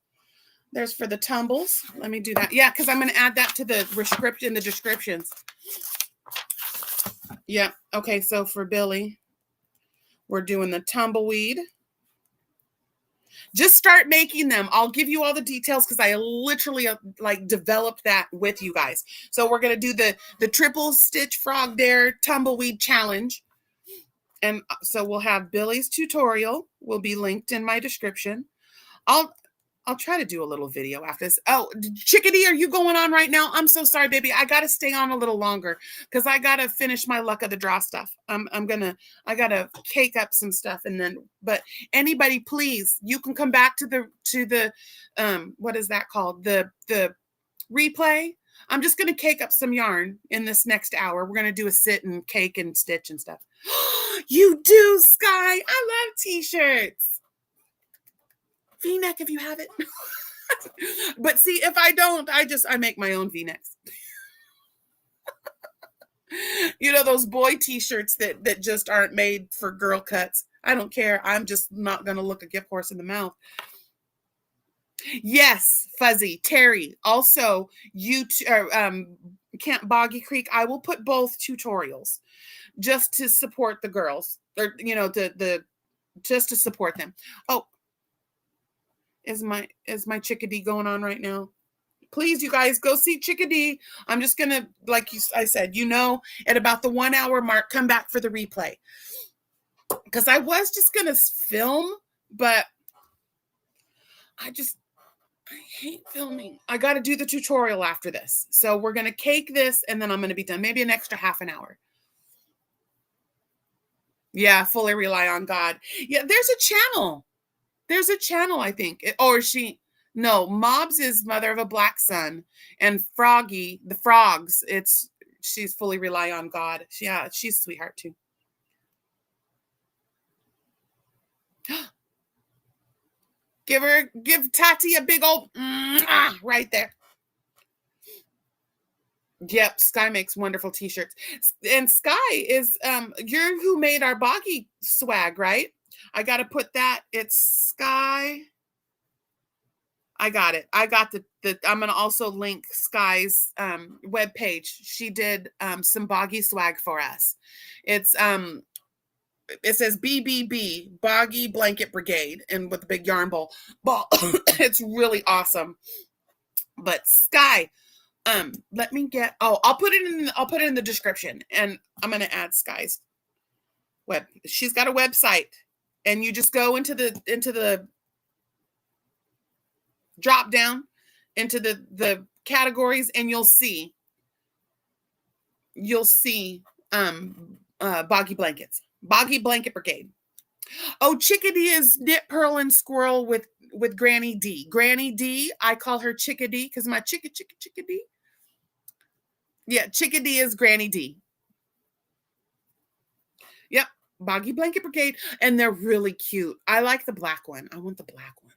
There's for the tumbles. Let me do that. Yeah, because I'm going to add that to the descriptions. Yeah. Okay, so for Billy, we're doing the tumbleweed. Just start making them. I'll give you all the details because I literally like developed that with you guys. So we're going to do the triple stitch frog dare tumbleweed challenge. And so we'll have Billy's tutorial will be linked in my description. I'll try to do a little video after this. Oh, Chickadee, are you going on right now? I'm so sorry, baby. I got to stay on a little longer because I got to finish my luck of the draw stuff. I got to cake up some stuff and then, but anybody, please, you can come back to the, what is that called? The replay. I'm just going to cake up some yarn in this next hour. We're going to do a sit and cake and stitch and stuff. You do, Sky. I love t-shirts. V-neck if you have it. But see, if I don't, I make my own V-necks. You know, those boy t-shirts that just aren't made for girl cuts. I don't care. I'm just not going to look a gift horse in the mouth. Yes, Fuzzy, Terry. Also, Camp Boggy Creek. I will put both tutorials just to support the girls, or you know, just to support them. Oh, is my Chickadee going on right now? Please, you guys, go see Chickadee. I'm just gonna, like I said, at about the 1 hour mark, come back for the replay. Because I was just gonna film, but I hate filming. I got to do the tutorial after this. So we're going to cake this and then I'm going to be done. Maybe an extra half an hour. Yeah, fully rely on God. Yeah, there's a channel. I think. No, Mobs is mother of a black son. And Froggy, the frogs, she's fully rely on God. Yeah, she's a sweetheart too. Give Tati a big old right there. Yep, Sky makes wonderful t-shirts. And Sky is you're who made our Boggy swag, right? I got to put that. It's Sky. I got it. I got the I'm going to also link Sky's webpage. She did some Boggy swag for us. It's it says BBB, Boggy Blanket Brigade, and with a big yarn ball. It's really awesome. But Sky, let me get, I'll put it in the description, and I'm going to add Sky's web. She's got a website, and you just go into the drop down into the categories, and you'll see you'll see Boggy Blankets. Boggy Blanket Brigade. Oh, Chickadee is Knit, Purl, and Squirrel with Granny D. Granny D, I call her Chickadee because my Chickadee. Yeah, Chickadee is Granny D. Yep, Boggy Blanket Brigade. And they're really cute. I like the black one. I want the black one.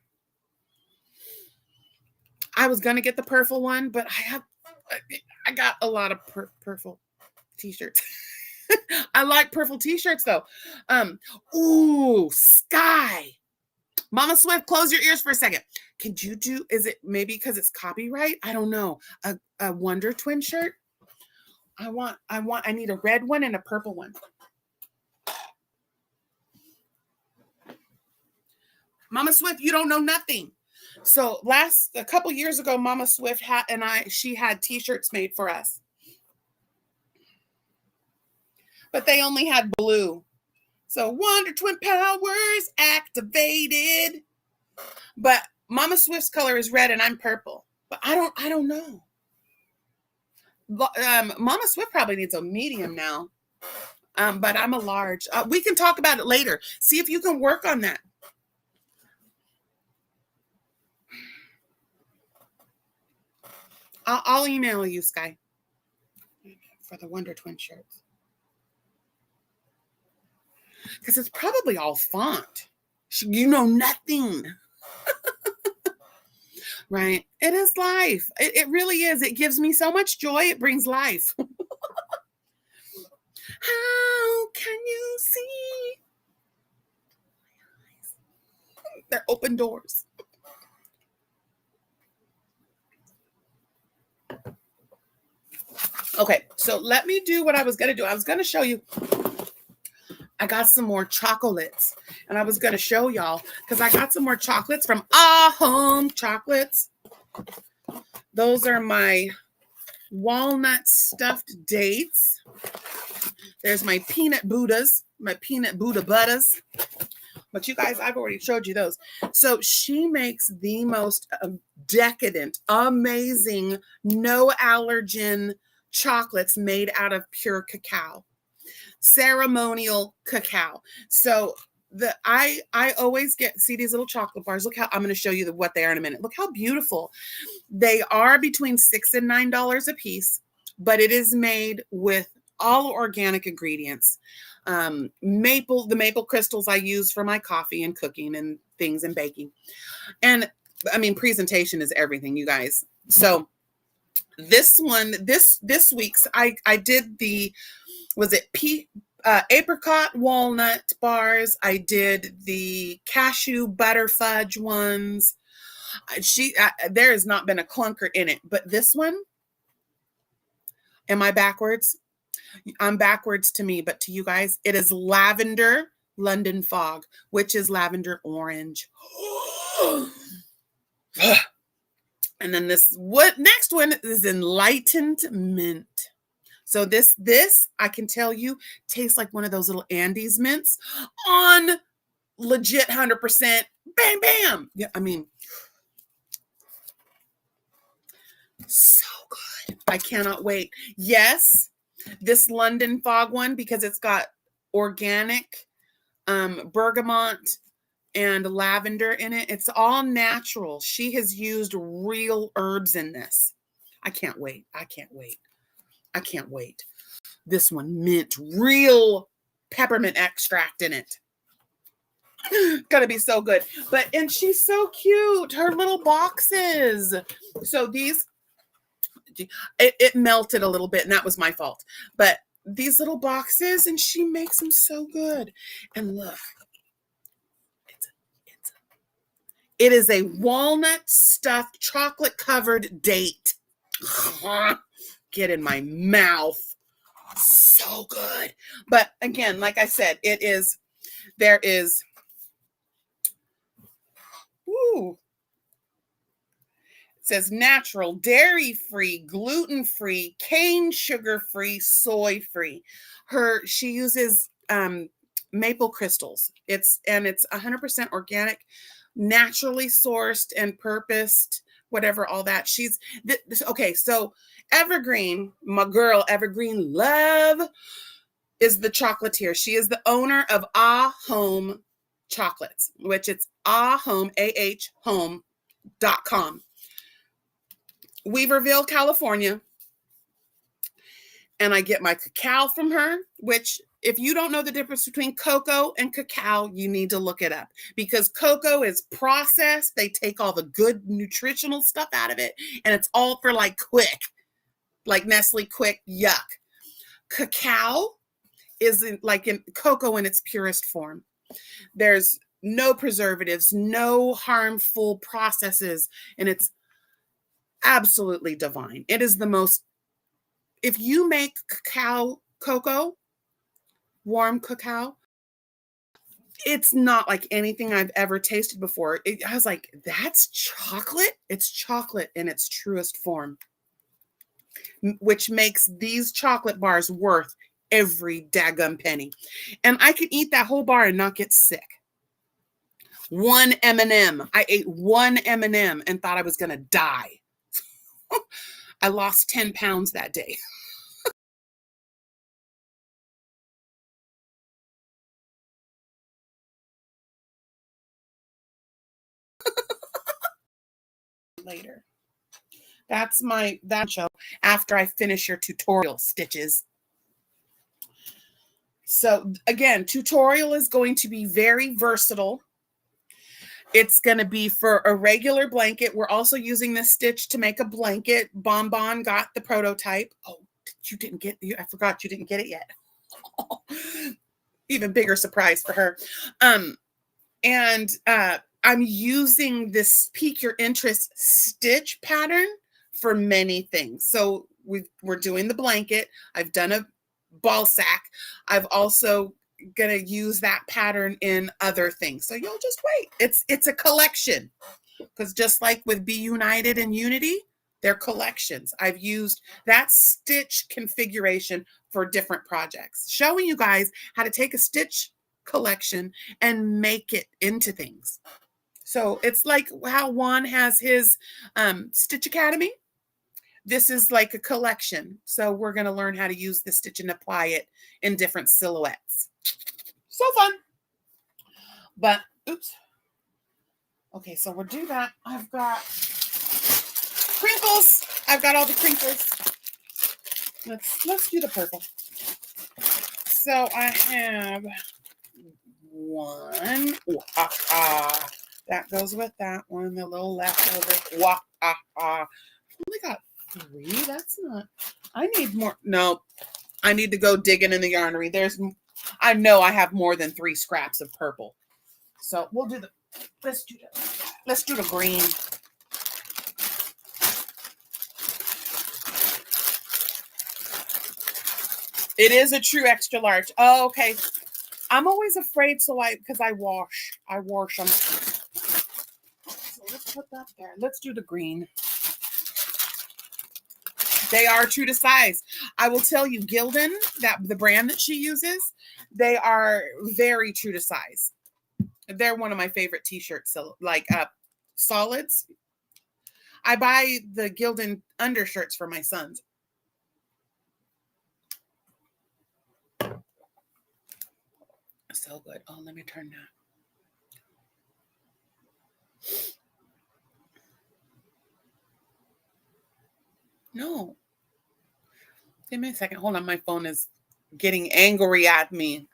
I was going to get the purple one, but I got a lot of purple t-shirts. I like purple t-shirts though. Ooh, Sky. Mama Swift, close your ears for a second. Could you do, is it maybe because it's copyright? I don't know. A Wonder Twin shirt? I need a red one and a purple one. Mama Swift, you don't know nothing. So a couple years ago, Mama Swift she had t-shirts made for us. But they only had blue. So Wonder Twin powers activated. But Mama Swift's color is red and I'm purple. But I don't know. Mama Swift probably needs a medium now. But I'm a large. We can talk about it later. See if you can work on that. I'll email you, Sky, for the Wonder Twin shirts. Because it's probably all font. You know nothing. Right? It is life. It really is. It gives me so much joy. It brings life. How can you see? They're open doors. Okay, so let me do what I was going to do. I was going to show you. I got some more chocolates, and I was going to show y'all because I got some more chocolates from Home Chocolates. Those are my walnut stuffed dates. There's my peanut Buddhas, my peanut Buddha butters. But you guys, I've already showed you those. So she makes the most decadent, amazing, no allergen chocolates made out of pure cacao, ceremonial cacao. So I always see these little chocolate bars. Look how I'm going to show you what they are in a minute. Look how beautiful they are. Between $6 and $9 a piece, but it is made with all organic ingredients. The maple crystals I use for my coffee and cooking and things and baking. And I mean, presentation is everything, you guys. So this one, this week's, I did apricot walnut bars. I did the cashew butter fudge ones. There has not been a clunker in it, but this one, am I backwards? I'm backwards to me, but to you guys, it is lavender London fog, which is lavender orange. And then next one is enlightened mint. So this I can tell you tastes like one of those little Andes mints on legit 100%. Bam, bam. Yeah, I mean, so good. I cannot wait. Yes, this London fog one, because it's got organic bergamot and lavender in it. It's all natural. She has used real herbs in this. I can't wait. I can't wait. I can't wait. This one, mint, real peppermint extract in it. Gonna be so good. And she's so cute. Her little boxes. So these, it melted a little bit, and that was my fault. But these little boxes, and she makes them so good. And look, it is a walnut stuffed chocolate covered date. Get in my mouth. So good. But again, like I said, there is, ooh, it says natural, dairy-free, gluten-free, cane sugar-free, soy-free. She uses maple crystals. It's 100% organic, naturally sourced and purposed whatever, all that. She's okay. So Evergreen, my girl, Evergreen Love is the chocolatier. She is the owner of Ah Home Chocolates, which it's ahome, ahome.com. Weaverville, California. And I get my cacao from her, which if you don't know the difference between cocoa and cacao, you need to look it up, because cocoa is processed. They take all the good nutritional stuff out of it, and it's all for like quick, like Nestle Quick, yuck. Cacao is in cocoa in its purest form. There's no preservatives, no harmful processes, and it's absolutely divine. It is the most, if you make cocoa, warm cacao, it's not like anything I've ever tasted before. I was like, that's chocolate? It's chocolate in its truest form, which makes these chocolate bars worth every daggum penny. And I could eat that whole bar and not get sick. One M&M. I ate one M&M and thought I was going to die. I lost 10 pounds that day. Later. That's show after I finish your tutorial stitches. So again, tutorial is going to be very versatile. It's going to be for a regular blanket. We're also using this stitch to make a blanket. Bonbon got the prototype. Oh, you didn't get, I forgot you didn't get it yet. Even bigger surprise for her. I'm using this Pique Your Interest stitch pattern for many things. So we're doing the blanket. I've done a ball sack. I've also going to use that pattern in other things. So you'll just wait. It's a collection, because just like with Be United and Unity, they're collections. I've used that stitch configuration for different projects, showing you guys how to take a stitch collection and make it into things. So it's like how Juan has his Stitch Academy. This is like a collection. So we're going to learn how to use the stitch and apply it in different silhouettes. So fun. But, oops. Okay, so we'll do that. I've got crinkles. I've got all the crinkles. Let's do the purple. So I have one. That goes with that one. The little leftover. Only got 3. That's not. I need more. No, I need to go digging in the yarnery. I know I have more than 3 scraps of purple. So we'll do let's do the green. It is a true extra large. Oh, okay. I'm always afraid, because I wash them. So let's put that there. Let's do the green. They are true to size. I will tell you, Gildan, the brand that she uses, they are very true to size. They're one of my favorite t-shirts, solids. I buy the Gildan undershirts for my sons. So good. Oh, let me turn that. No. Give me a second. Hold on. My phone is getting angry at me.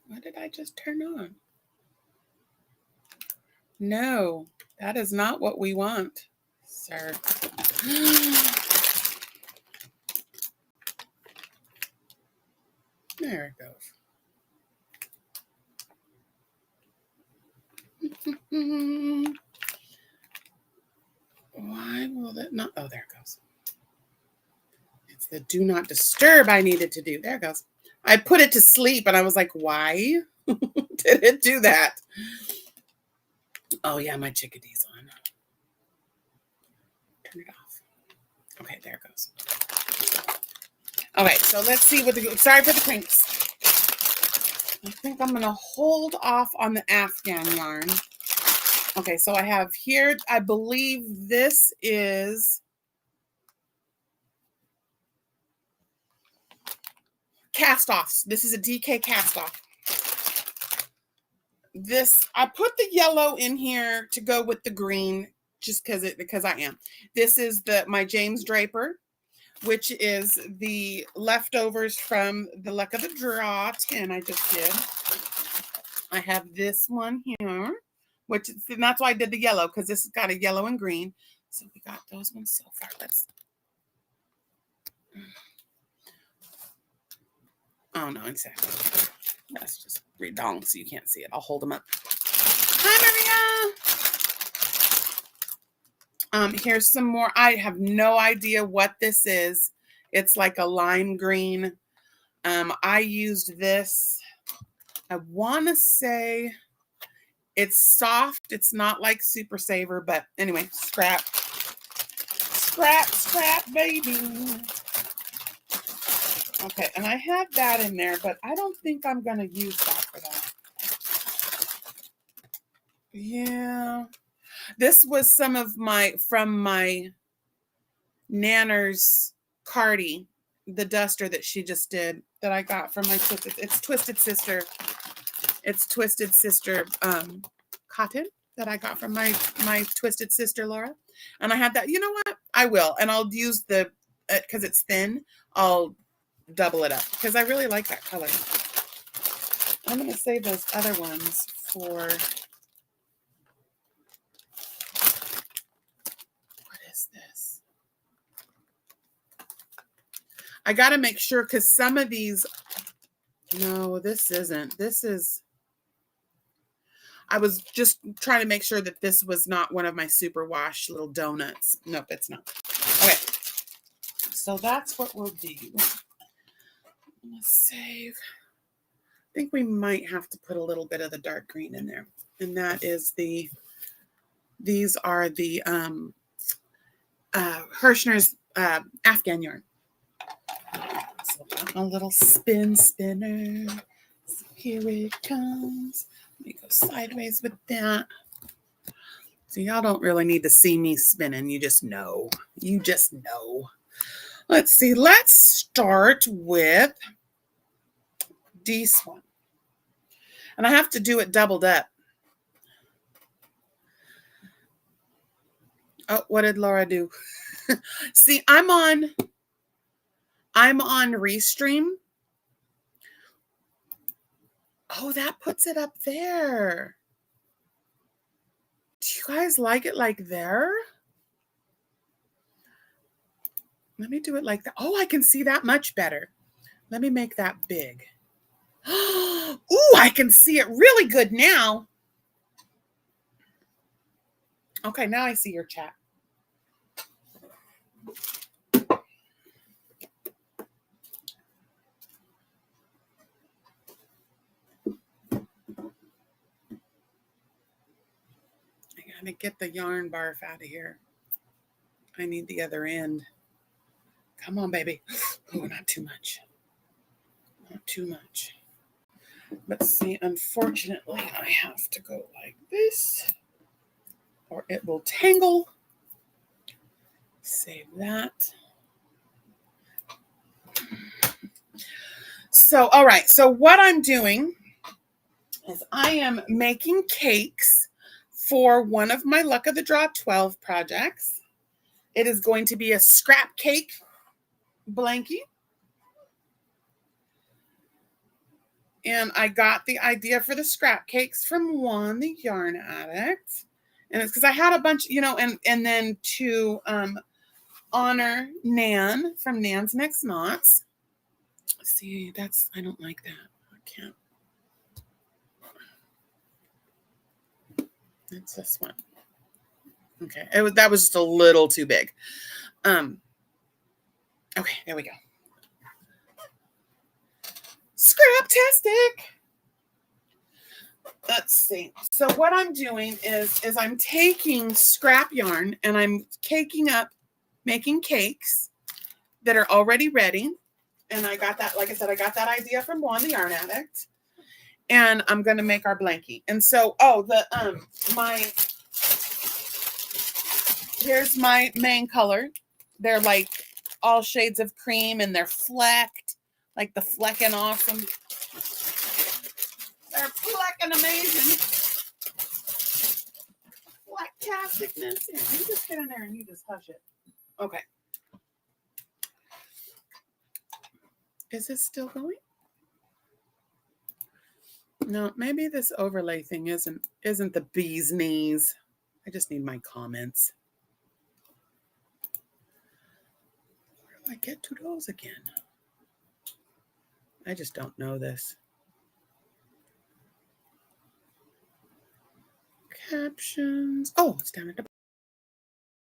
What did I just turn on? No, that is not what we want, sir. There it goes. Why will it not? Oh, there it goes. It's the do not disturb I needed to do. There it goes. I put it to sleep and I was like, why did it do that? Oh, yeah, my chickadee's on. Turn it off. Okay, there it goes. Okay, so let's see what sorry for the crinks. I think I'm going to hold off on the Afghan yarn. Okay, so I have here, I believe this is cast-offs. This is a DK cast-off. This, I put the yellow in here to go with the green just because I am. This is my James Draper, which is the leftovers from the Luck of the Draw 10 I just did. I have this one here, and that's why I did the yellow, because this has got a yellow and green. So we got those ones so far. Oh no, exactly. That's just redong, so you can't see it. I'll hold them up. Hi, Maria. Here's some more. I have no idea what this is. It's like a lime green. I used this. I want to say it's soft. It's not like Super Saver, but anyway, scrap, baby. Okay, and I have that in there, but I don't think I'm going to use that for that. Yeah. This was some of from my Nanner's Cardi, the duster that she just did, that I got from my Twisted Sister. It's Twisted Sister cotton that I got from my Twisted Sister Laura. And I had that. You know what? I will. And I'll use because it's thin, I'll double it up because I really like that color. I'm going to save those other ones for, what is this? I got to make sure, because some of these, no, this isn't. This is, I was just trying to make sure that this was not one of my superwash little donuts. Nope, it's not. Okay. So that's what we'll do. Let's save. I think we might have to put a little bit of the dark green in there. And that is these are the Hirschner's Afghan yarn. So a little spinner. So here it comes. Let me go sideways with that. So y'all don't really need to see me spinning. You just know. You just know. Let's see. Let's start with this one. And I have to do it doubled up. Oh, what did Laura do? See, I'm on Restream. Oh, that puts it up there. Do you guys like it like there? Let me do it like that. Oh, I can see that much better. Let me make that big. Ooh, I can see it really good now. Okay, now I see your chat. I gotta get the yarn barf out of here. I need the other end. Come on, baby. Oh, not too much. Not too much. But see, unfortunately, I have to go like this, or it will tangle. Save that. So, all right. So what I'm doing is I am making cakes for one of my Luck of the Draw 12 projects. It is going to be a scrap cake blankie. And I got the idea for the scrap cakes from Juan, the yarn addict. And it's because I had a bunch, and then to honor Nan from Nan's Next Knots. See, I don't like that. I can't. It's this one. Okay, that was just a little too big. Okay, there we go. Scraptastic. Let's see. So what I'm doing is I'm taking scrap yarn and I'm caking up, making cakes that are already ready. And I got that, like I said, I got that idea from Juan, the yarn addict. and I'm going to make our blankie. And so, here's my main color. They're like all shades of cream, and they're flecked, like the flecking awesome. They're flecking amazing. Flecktasticness. Here, you just get in there and you just hush it. Okay. Is this still going? No, maybe this overlay thing isn't the bee's knees. I just need my comments. Where do I get to those again? I just don't know this. Captions. Oh, it's down at the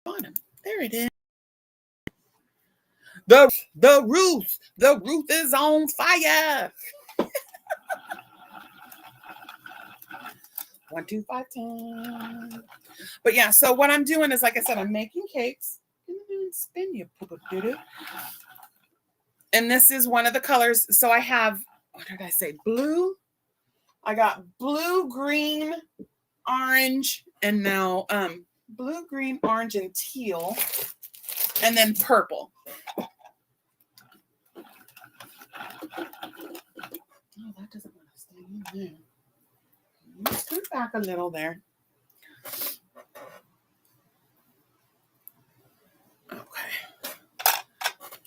bottom. There it is. The roof is on fire. 1, 2, 5, 10. But yeah, so what I'm doing is, like I said, I'm making cakes. Spin you, and this is one of the colors. So I have, what did I say? Blue. I got blue, green, orange, and now blue, green, orange, and teal, and then purple. Oh, that doesn't want to stay in there. Let's turn back a little there. Okay.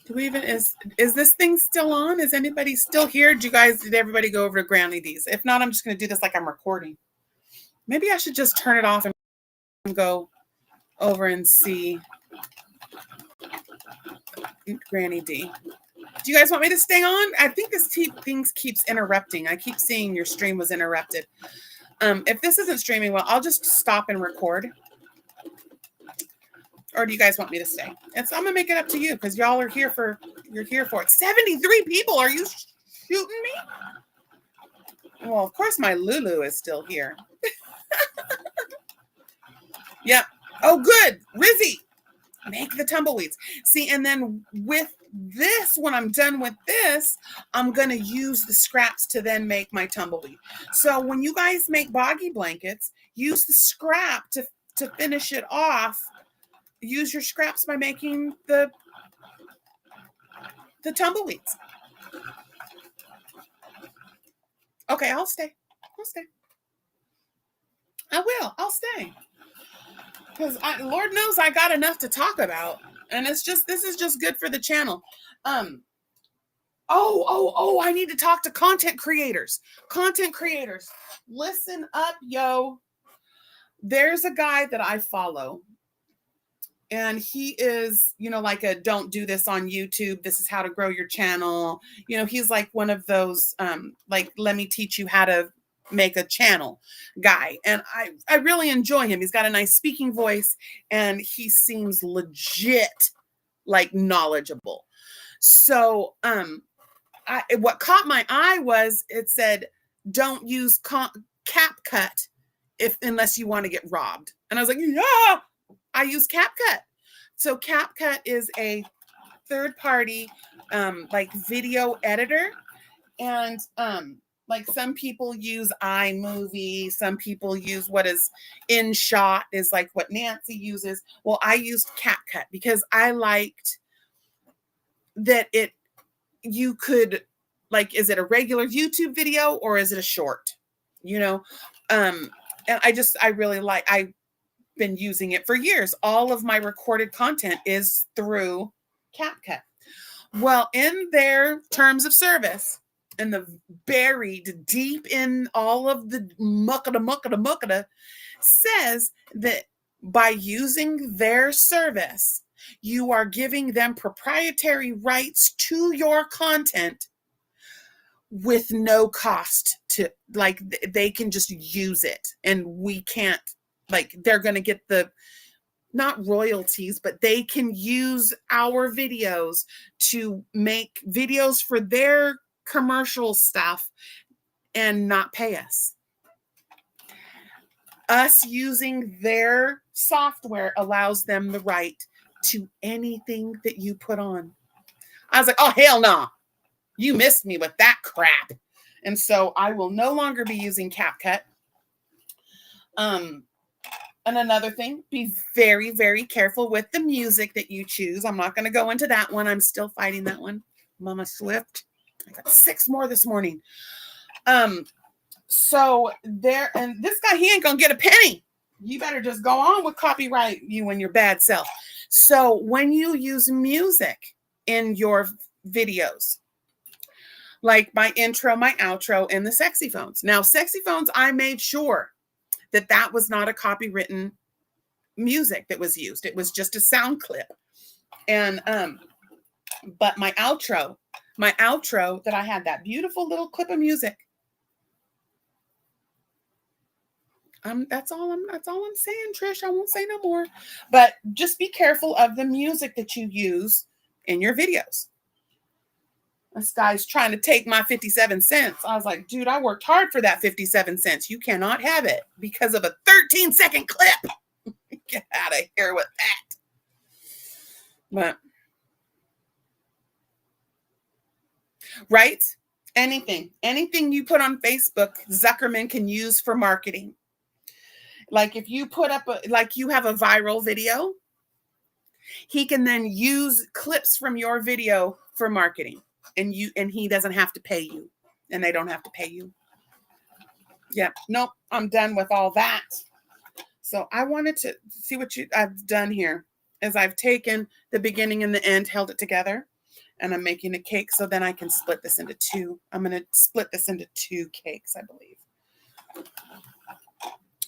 Do we even, is this thing still on? Is anybody still here? Did everybody go over to Granny D's? If not, I'm just going to do this like I'm recording. Maybe I should just turn it off and go over and see Granny D. Do you guys want me to stay on? I think this thing keeps interrupting. I keep seeing your stream was interrupted. If this isn't streaming well, I'll just stop and record. Or do you guys want me to stay? I'm gonna make it up to you because y'all are here for it. 73 people. Are you shooting me? Well, of course my Lulu is still here. Yep. Oh, good. Rizzy, make the tumbleweeds. See, and then with this, when I'm done with this, I'm going to use the scraps to then make my tumbleweed. So when you guys make boggy blankets, use the scrap to finish it off. Use your scraps by making the tumbleweeds. Okay, I'll stay. I will. I'll stay. Because Lord knows I got enough to talk about. And this is just good for the channel. I need to talk to content creators. Listen up, yo. There's a guy that I follow. And he is, like a don't do this on YouTube. This is how to grow your channel. He's like one of those, like, let me teach you how to make a channel guy. And I really enjoy him. He's got a nice speaking voice and he seems legit, like, knowledgeable. So what caught my eye was it said, don't use CapCut unless you want to get robbed. And I was like, yeah, I use CapCut. So CapCut is a third-party like video editor. And like some people use iMovie, some people use what is InShot, is like what Nancy uses. Well, I used CapCut because I liked that you could, like, is it a regular YouTube video or is it a short? And I really like, I've been using it for years. All of my recorded content is through CapCut. Well, in their terms of service, and the buried deep in all of the muckada says that by using their service, you are giving them proprietary rights to your content with no cost to, like, they can just use it and we can't, like, they're going to get the, not royalties, but they can use our videos to make videos for their commercial stuff and not pay us. Us using their software allows them the right to anything that you put on. I was like, oh, hell no. You missed me with that crap. And so I will no longer be using CapCut. And another thing, be very, very careful with the music that you choose. I'm not going to go into that one. I'm still fighting that one. Mama Swift. I got 6 more this morning. So there, and this guy, he ain't going to get a penny. You better just go on with copyright, you and your bad self. So when you use music in your videos, like my intro, my outro, and the sexy phones. Now, sexy phones, I made sure that was not a copywritten music that was used. It was just a sound clip. And but my outro that I had that beautiful little clip of music. That's all I'm saying, Trish. I won't say no more. But just be careful of the music that you use in your videos. This guy's trying to take my 57 cents. I was like, dude, I worked hard for that 57 cents. You cannot have it because of a 13-second clip. Get out of here with that. But, right? Anything you put on Facebook, Zuckerman can use for marketing. Like if you put up like you have a viral video, he can then use clips from your video for marketing. And he doesn't have to pay you, and they don't have to pay you. Yeah, nope, I'm done with all that. So I wanted to see what I've done here is I've taken the beginning and the end, held it together, and I'm making a cake. So then I can split this into 2. I'm going to split this into 2 cakes, I believe.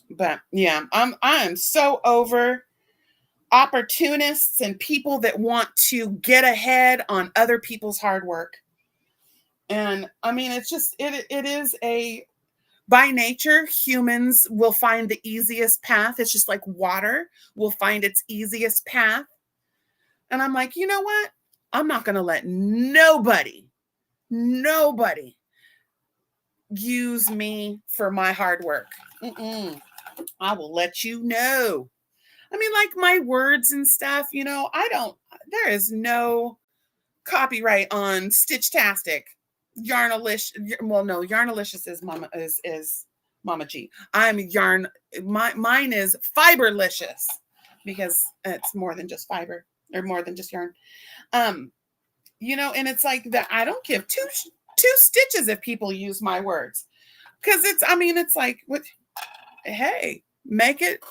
But yeah, I'm so over opportunists and people that want to get ahead on other people's hard work. And I mean, it's just, it is by nature, humans will find the easiest path. It's just like water will find its easiest path. And I'm like, you know what? I'm not going to let nobody use me for my hard work. I will let you know. I mean, like my words and stuff, there is no copyright on Stitchtastic, Yarnalicious. Well, no, Yarnalicious is Mama G. I'm Yarn. Mine is Fiberlicious because it's more than just fiber or more than just yarn. And it's like that. I don't give two stitches if people use my words because it's like what? Hey, make it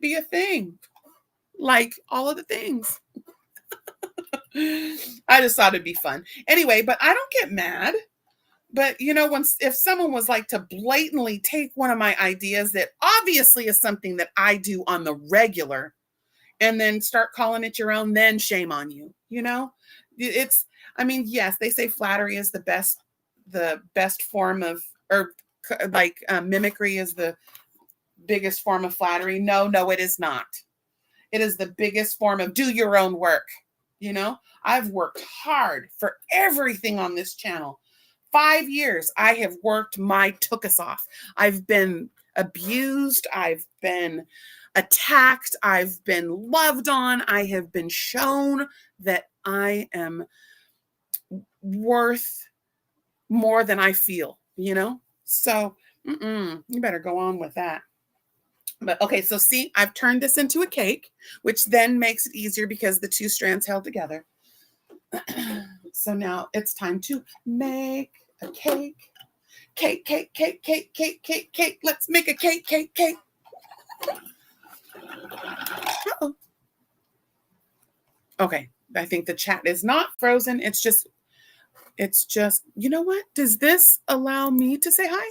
be a thing, like all of the things. I just thought it'd be fun anyway, but I don't get mad. But if someone was like to blatantly take one of my ideas that obviously is something that I do on the regular and then start calling it your own, then shame on you. Yes, they say flattery is the best form of, or mimicry is the biggest form of flattery. No, it is not. It is the biggest form of do your own work. I've worked hard for everything on this channel. 5 years, I have worked my tookus off. I've been abused. I've been attacked. I've been loved on. I have been shown that I am worth more than I feel, So, you better go on with that. But okay, so see, I've turned this into a cake, which then makes it easier because the 2 strands held together. So now it's time to make a cake. Cake. Let's make a cake. Uh-oh. Okay, I think the chat is not frozen. It's just, you know what? Does this allow me to say hi?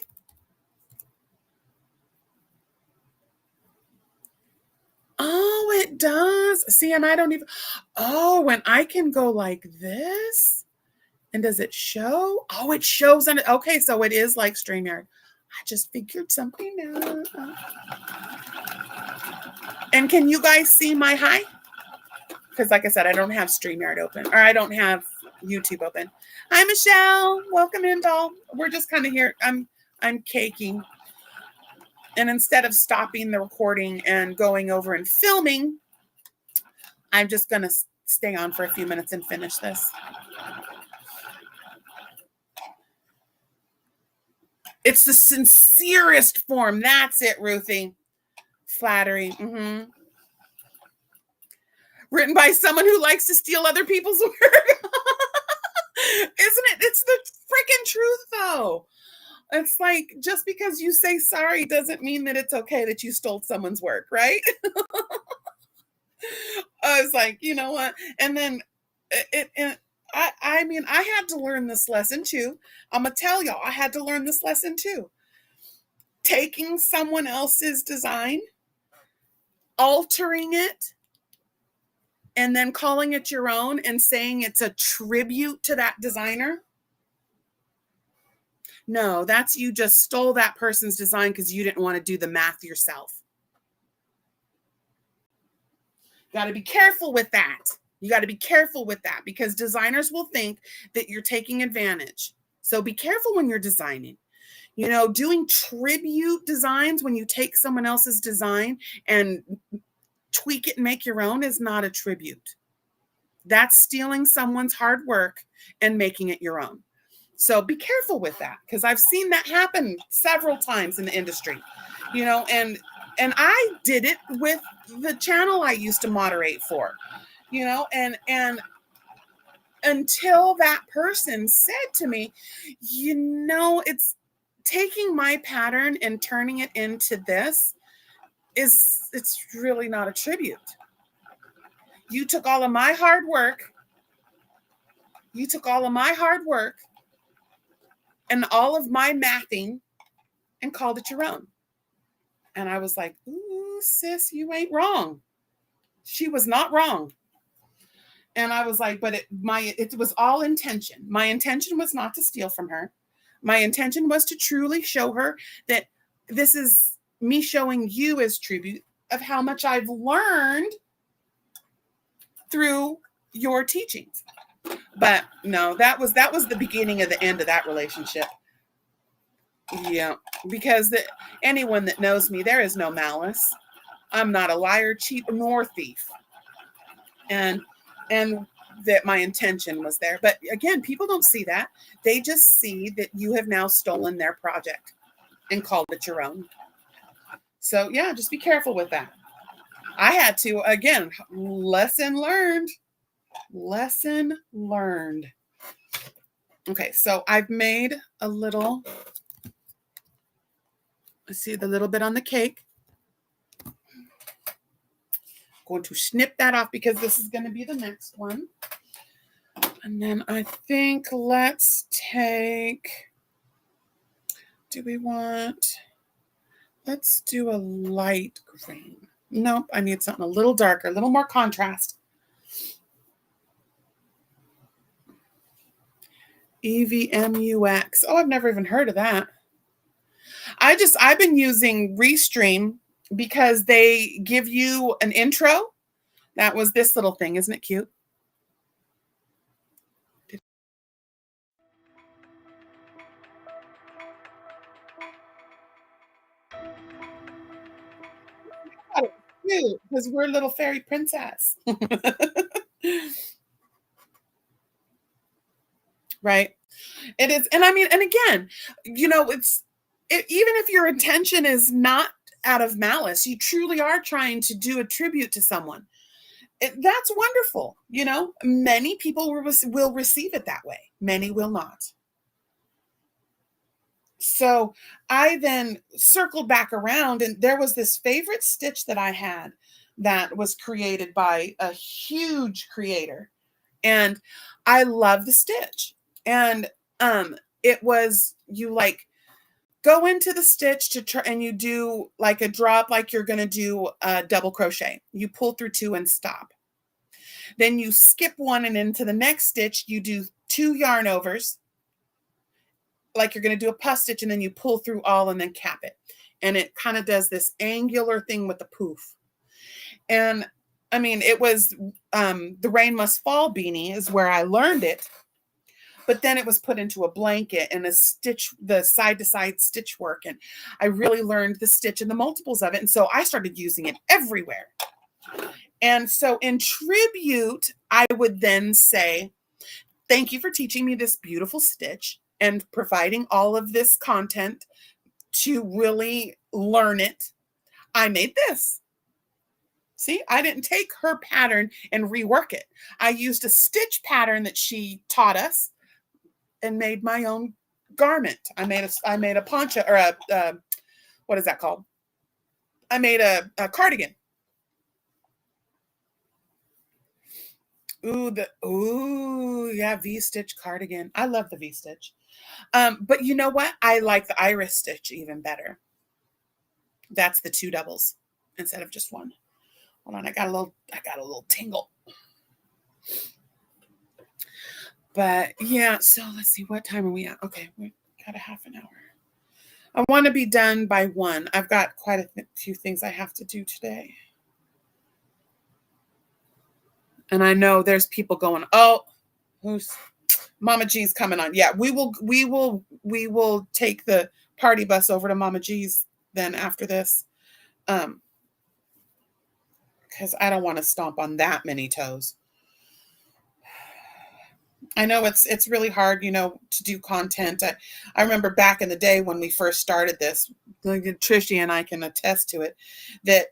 Oh, it does. See, and I don't even, when I can go like this, and does it show? Oh, it shows on it. Okay, so it is like StreamYard. I just figured something out. And can you guys see my hi? Because like I said, I don't have StreamYard open, or I don't have YouTube open. Hi, Michelle. Welcome in, doll. We're just kind of here. I'm caking. And instead of stopping the recording and going over and filming, I'm just going to stay on for a few minutes and finish this. It's the sincerest form. That's it, Ruthie. Flattery. Mm-hmm. Written by someone who likes to steal other people's work. Isn't it? It's the freaking truth, though. It's like, just because you say sorry doesn't mean that it's okay that you stole someone's work, right? I was like, you know what? And then I mean, I had to learn this lesson too. I'm going to tell y'all, I had to learn this lesson too. Taking someone else's design, altering it, and then calling it your own and saying it's a tribute to that designer. No, that's you just stole that person's design because you didn't want to do the math yourself. Got to be careful with that. You got to be careful with that because designers will think that you're taking advantage. So be careful when you're designing. You know, doing tribute designs when you take someone else's design and tweak it and make your own is not a tribute. That's stealing someone's hard work and making it your own. So be careful with that because I've seen that happen several times in the industry, you know, and I did it with the channel I used to moderate for, you know, and until that person said to me, you know, it's taking my pattern and turning it into this it's really not a tribute. You took all of my hard work. You took all of my hard work and all of my mathing and called it your own. And I was like, ooh, sis, you ain't wrong. She was not wrong. And I was like, but it was all intention. My intention was not to steal from her. My intention was to truly show her that this is me showing you as tribute of how much I've learned through your teachings. But no, that was the beginning of the end of that relationship. Yeah, because anyone that knows me, there is no malice. I'm not a liar, cheat, nor thief. And that my intention was there. But again, people don't see that. They just see that you have now stolen their project and called it your own. So yeah, just be careful with that. I had to, again, lesson learned. Lesson learned. Okay, so I've made a little, let's see the little bit on the cake. Going to snip that off because this is going to be the next one. And then I think let's take, let's do a light green. Nope, I need something a little darker, a little more contrast. EVMUX. Oh, I've never even heard of that. I've been using Restream because they give you an intro. That was this little thing. Isn't it cute? Cute, because we're a little fairy princess. Right? It is. And I mean, and again, you know, even if your intention is not out of malice, you truly are trying to do a tribute to someone. That's wonderful. You know, many people will receive it that way. Many will not. So I then circled back around and there was this favorite stitch that I had that was created by a huge creator. And I love the stitch. And it was, you like go into the stitch to try and you do like a drop, like you're going to do a double crochet. You pull through 2 and stop. Then you skip 1 and into the next stitch, you do 2 yarn overs, like you're going to do a puff stitch, and then you pull through all and then cap it. And it kind of does this angular thing with the poof. And I mean, it was the Rain Must Fall beanie is where I learned it. But then it was put into a blanket and the side-to-side stitch work. And I really learned the stitch and the multiples of it. And so I started using it everywhere. And so in tribute, I would then say, thank you for teaching me this beautiful stitch. and providing all of this content to really learn it, I made this. See, I didn't take her pattern and rework it. I used a stitch pattern that she taught us and made my own garment. I made a poncho, or a what is that called? I made a cardigan. Ooh, yeah, V-stitch cardigan. I love the V-stitch. But you know what? I like the iris stitch even better. That's the 2 doubles instead of just 1. Hold on, I got a little tingle. But yeah, so let's see, what time are we at? Okay, we got a half an hour. I want to be done by 1. I've got quite a few things I have to do today. And I know there's people going, oh, who's Mama G's coming on? Yeah, we will take the party bus over to Mama G's then after this. Because I don't want to stomp on that many toes. I know it's really hard, to do content. I remember back in the day when we first started this, Trishy and I can attest to it, that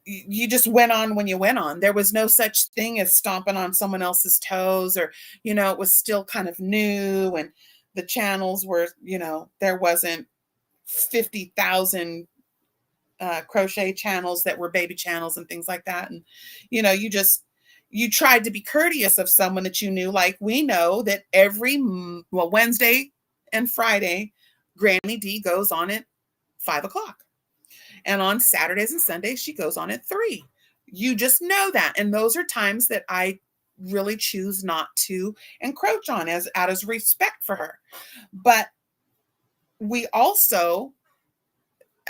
you just went on when you went on. There was no such thing as stomping on someone else's toes, or, it was still kind of new, and the channels were, there wasn't 50,000 crochet channels that were baby channels and things like that. And, you tried to be courteous of someone that you knew. Like, we know that every Wednesday and Friday, Granny D goes on at 5 o'clock. And on Saturdays and Sundays, she goes on at 3. You just know that. And those are times that I really choose not to encroach on out of respect for her. But we also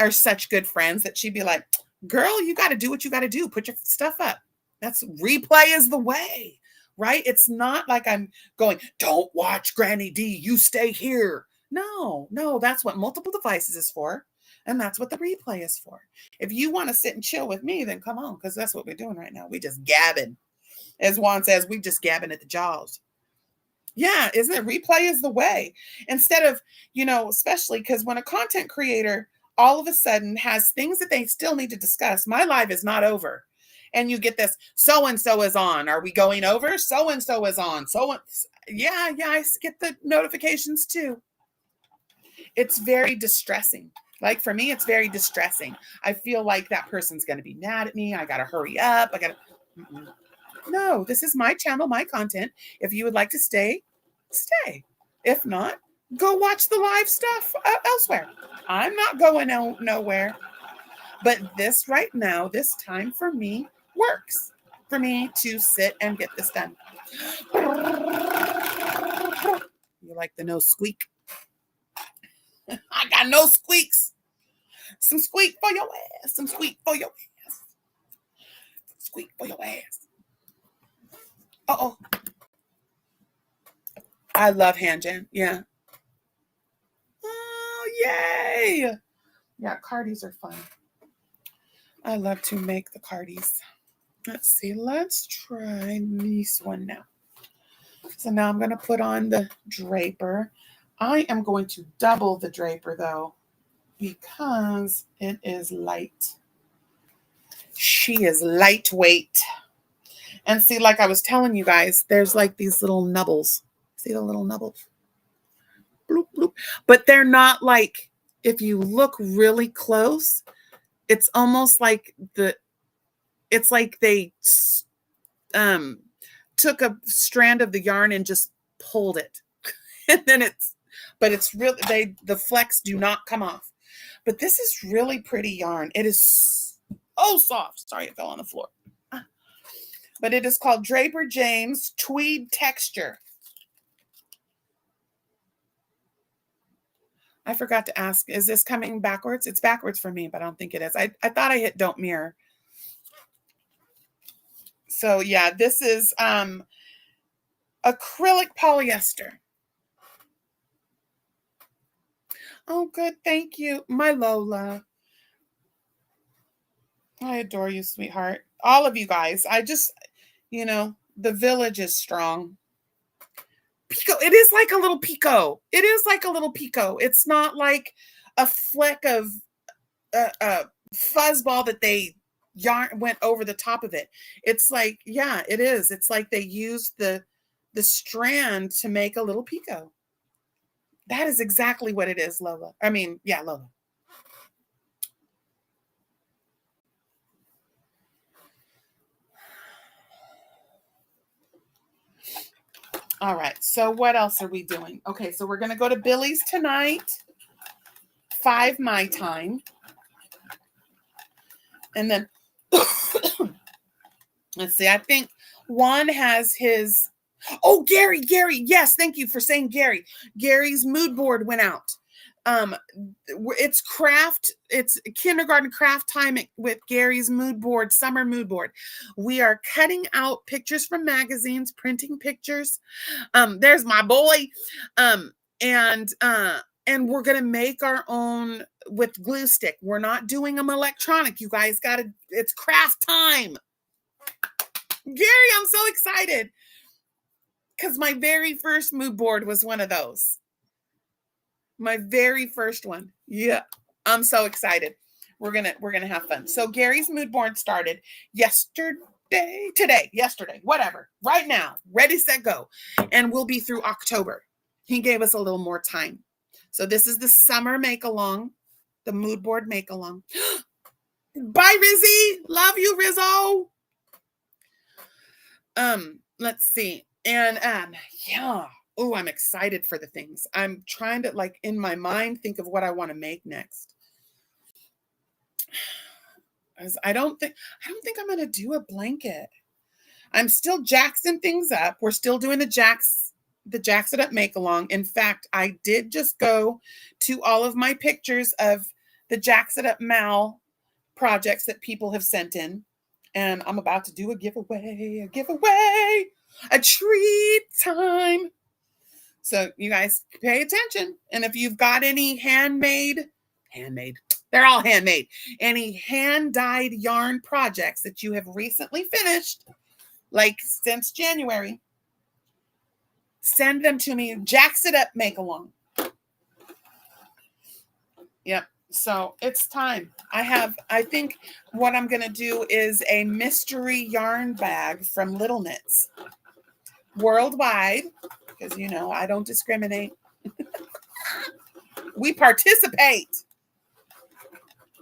are such good friends that she'd be like, girl, you got to do what you got to do. Put your stuff up. That's replay is the way, right? It's not like I'm going, don't watch Granny D. You stay here. No, that's what multiple devices is for. And that's what the replay is for. If you want to sit and chill with me, then come on, because that's what we're doing right now. We just gabbing. As Juan says, we just gabbing at the jaws. Yeah, isn't it? Replay is the way. Instead of, especially because when a content creator all of a sudden has things that they still need to discuss, my live is not over. And you get this, so-and-so is on. Are we going over? So-and-so is on. Yeah, I get the notifications too. It's very distressing. Like, for me, it's very distressing. I feel like that person's going to be mad at me. I got to hurry up. No, this is my channel, my content. If you would like to stay, stay. If not, go watch the live stuff elsewhere. I'm not going nowhere. But this right now, this time for me works for me to sit and get this done. You like the no squeak? I got no squeaks. Some squeak for your ass. Some squeak for your ass. Squeak for your ass. Uh-oh. I love hand jam. Yeah. Oh, yay. Yeah, cardies are fun. I love to make the cardies. Let's see. Let's try this one now. So now I'm going to put on the draper. I am going to double the draper, though, because it is light. She is lightweight. And see, like I was telling you guys, there's like these little nubbles. See the little nubbles? Bloop, bloop. But they're not like, if you look really close, it's almost like it's like they took a strand of the yarn and just pulled it. And then it's really, the flecks do not come off. But this is really pretty yarn. It is so soft. Sorry, it fell on the floor. But it is called Draper James Tweed Texture. I forgot to ask, is this coming backwards? It's backwards for me, but I don't think it is. I thought I hit don't mirror. So yeah, this is acrylic polyester. Oh, good. Thank you. My Lola. I adore you, sweetheart. All of you guys. I just, the village is strong. picot. It is like a little picot. It is like a little picot. It's not like a fleck of fuzzball that they yarn went over the top of it. It's like, yeah, it is. It's like they used the strand to make a little picot. That is exactly what it is, Lola. I mean, yeah, Lola. All right. So what else are we doing? Okay. So we're going to go to Billy's tonight. 5 my time. And then let's see. I think Juan has his. Oh, Gary. Yes. Thank you for saying Gary. Gary's mood board went out. It's kindergarten craft time with Gary's mood board, summer mood board. We are cutting out pictures from magazines, printing pictures. There's my boy. And we're going to make our own with glue stick. We're not doing them electronic. You guys it's craft time. Gary, I'm so excited. Because my very first mood board was one of those. My very first one. Yeah. I'm so excited. We're gonna have fun. So Gary's mood board started yesterday, whatever. Right now. Ready, set, go. And we'll be through October. He gave us a little more time. So this is the summer make-along. The mood board make-along. Bye, Rizzy. Love you, Rizzo. Let's see. And yeah. Oh, I'm excited for the things. I'm trying to, like, in my mind, think of what I want to make next. I don't think I'm going to do a blanket. I'm still jaxing things up. We're still doing the Jax It Up make along. In fact, I did just go to all of my pictures of the Jax It Up Mal projects that people have sent in. And I'm about to do a giveaway, a treat time. So you guys pay attention. And if you've got any handmade, they're all handmade, any hand-dyed yarn projects that you have recently finished, like since January, send them to me. Jax It Up make along. Yep. So it's time. I think what I'm going to do is a mystery yarn bag from Little Knits worldwide. Because, you know, I don't discriminate. We participate.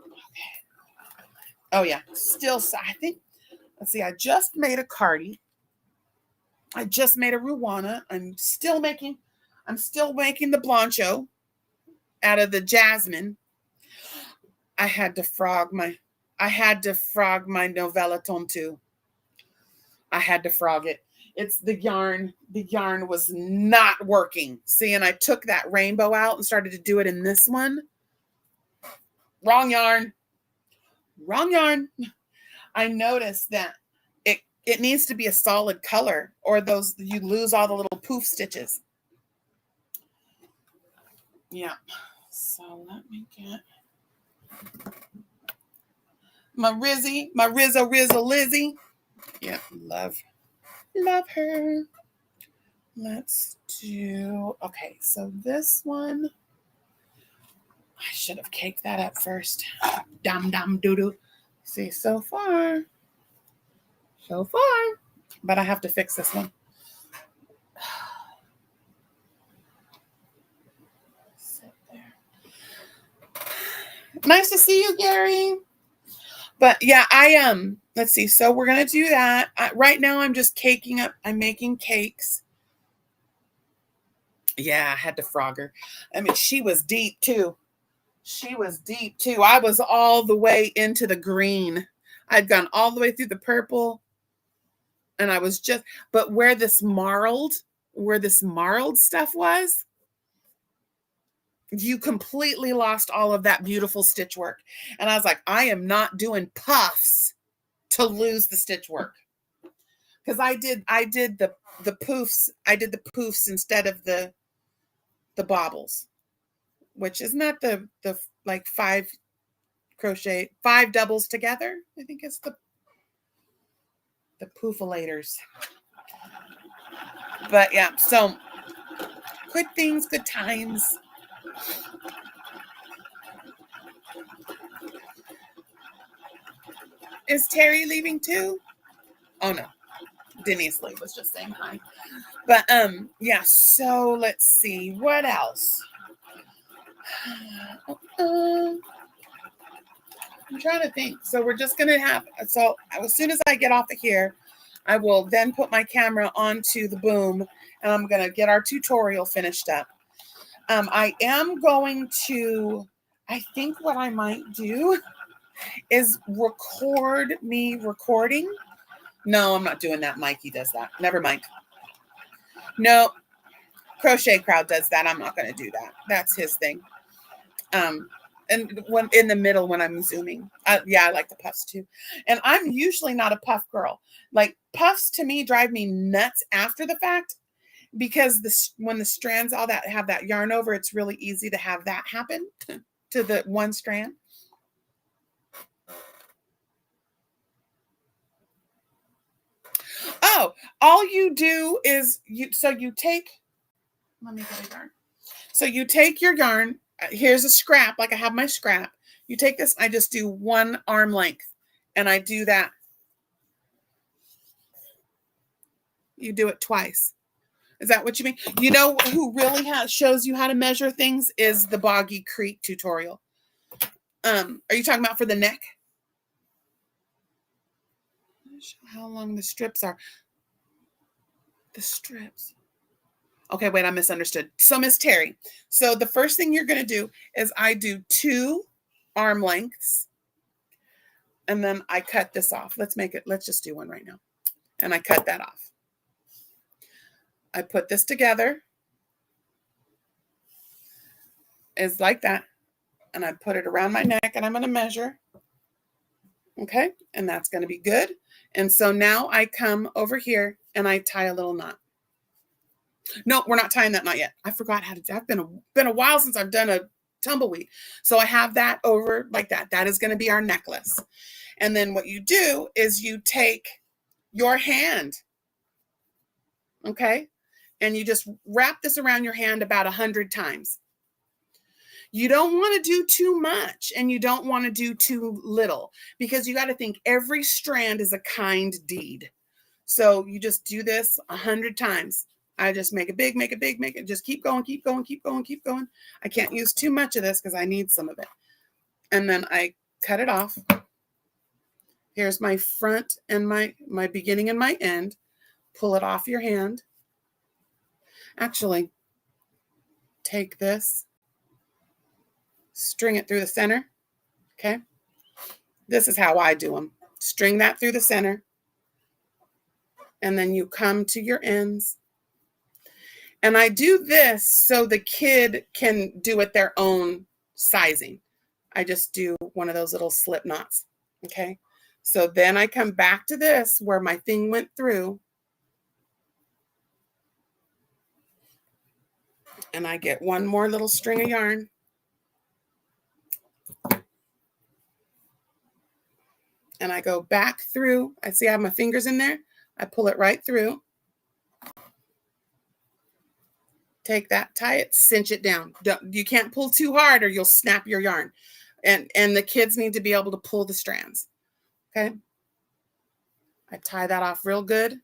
Okay. Oh, yeah. Still, I think, let's see. I just made a cardi. I just made a Ruana. I'm still making the Bloncho out of the Jasmine. I had to frog my Novella Tontu. I had to frog it. It's the yarn. The yarn was not working. See, and I took that rainbow out and started to do it in this one. Wrong yarn. I noticed that it needs to be a solid color, or you lose all the little poof stitches. Yeah. So let me get my Rizzo Lizzie. Yeah, love her. Let's do, okay, so this one, I should have caked that up first. Dum doo doo. See, so far, but I have to fix this one. Sit there. Nice to see you, Gary. But yeah, let's see. So we're going to do that. Right now, I'm just caking up. I'm making cakes. Yeah, I had to frog her. I mean, she was deep too. I was all the way into the green. I'd gone all the way through the purple. And I was but where this marled stuff was, you completely lost all of that beautiful stitch work. And I was like, I am not doing puffs to lose the stitch work. Because I did the poofs. I did the poofs instead of the bobbles, which isn't that the like 5 doubles together. I think it's the poofilators. But yeah, so Good things, good times. Is Terry leaving too? Oh no. Denise Lee was just saying hi. But yeah, so let's see. What else? I'm trying to think. So we're just gonna have, so as soon as I get off of here, I will then put my camera onto the boom and I'm gonna get our tutorial finished up. I am going to, I think what I might do is record me recording. No, I'm not doing that. Mikey does that. Never mind. No, Crochet Crowd does that. I'm not going to do that. That's his thing. And when in the middle when I'm zooming, yeah, I like the puffs too. And I'm usually not a puff girl. Like puffs to me drive me nuts after the fact because when the strands all that have that yarn over, it's really easy to have that happen to the one strand. Oh, all you do is you take, let me get a yarn. So you take your yarn, here's a scrap, like I have my scrap. You take this, I just do 1 arm length and I do that. You do it twice. Is that what you mean? You know who really shows you how to measure things is the Boggy Creek tutorial. Are you talking about for the neck? How long the strips are. The strips. Okay, wait, I misunderstood. So Miss Terry, so the first thing you're going to do is I do 2 arm lengths and then I cut this off. Let's just do one right now. And I cut that off. I put this together. It's like that. And I put it around my neck and I'm going to measure. Okay, and that's going to be good. And so now I come over here and I tie a little knot. No, we're not tying that knot yet. I forgot how to do. It's been a while since I've done a tumbleweed. So I have that over like that. That is going to be our necklace. And then what you do is you take your hand, okay, and you just wrap this around your hand about 100 times. You don't want to do too much and you don't want to do too little because you got to think every strand is a kind deed. So you just do this 100 times. I just make it big, make it big, make it, just keep going, keep going, keep going, keep going. I can't use too much of this because I need some of it. And then I cut it off. Here's my front and my beginning and my end. Pull it off your hand. Actually, take this, string it through the center. Okay. This is how I do them. String that through the center. And then you come to your ends. And I do this so the kid can do it their own sizing. I just do one of those little slip knots. Okay. So then I come back to this where my thing went through. And I get one more little string of yarn. And I go back through. I see I have my fingers in there. I pull it right through. Take that, tie it, cinch it down. You can't pull too hard or you'll snap your yarn. And the kids need to be able to pull the strands. Okay. I tie that off real good.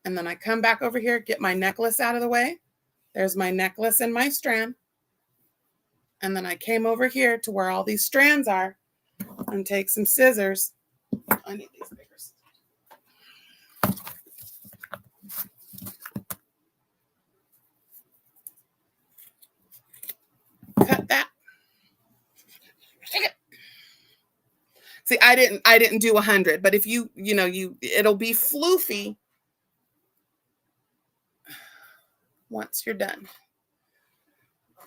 And then I come back over here, get my necklace out of the way. There's my necklace and my strand. And then I came over here to where all these strands are and take some scissors. I need these bigger scissors. Cut that. See, I didn't do 100, but if it'll be floofy once you're done.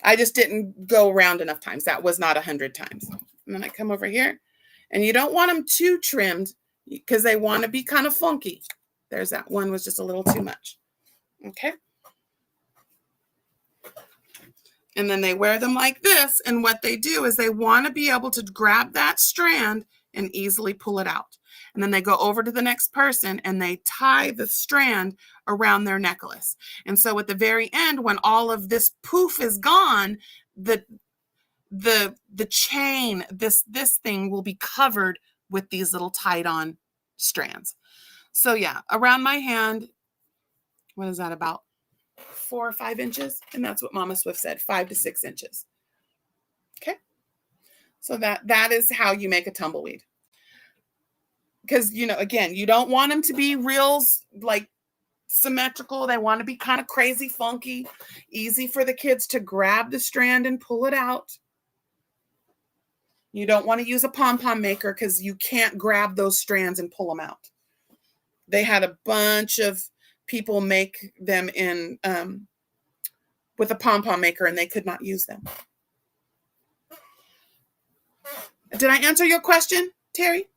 I just didn't go around enough times. That was not 100 times. And then I come over here, and you don't want them too trimmed because they want to be kind of funky. There's that one was just a little too much. Okay. And then they wear them like this. And what they do is they want to be able to grab that strand and easily pull it out. And then they go over to the next person and they tie the strand around their necklace. And so at the very end, when all of this poof is gone, the chain, this thing will be covered with these little tied on strands. So yeah, around my hand, what is that, about 4 or 5 inches? And that's what Mama Swift said, 5 to 6 inches. Okay. So that is how you make a tumbleweed. Because, you know, again, you don't want them to be real like symmetrical. They want to be kind of crazy, funky, easy for the kids to grab the strand and pull it out. You don't want to use a pom-pom maker because you can't grab those strands and pull them out. They had a bunch of people make them in with a pom-pom maker and they could not use them. Did I answer your question, Terry?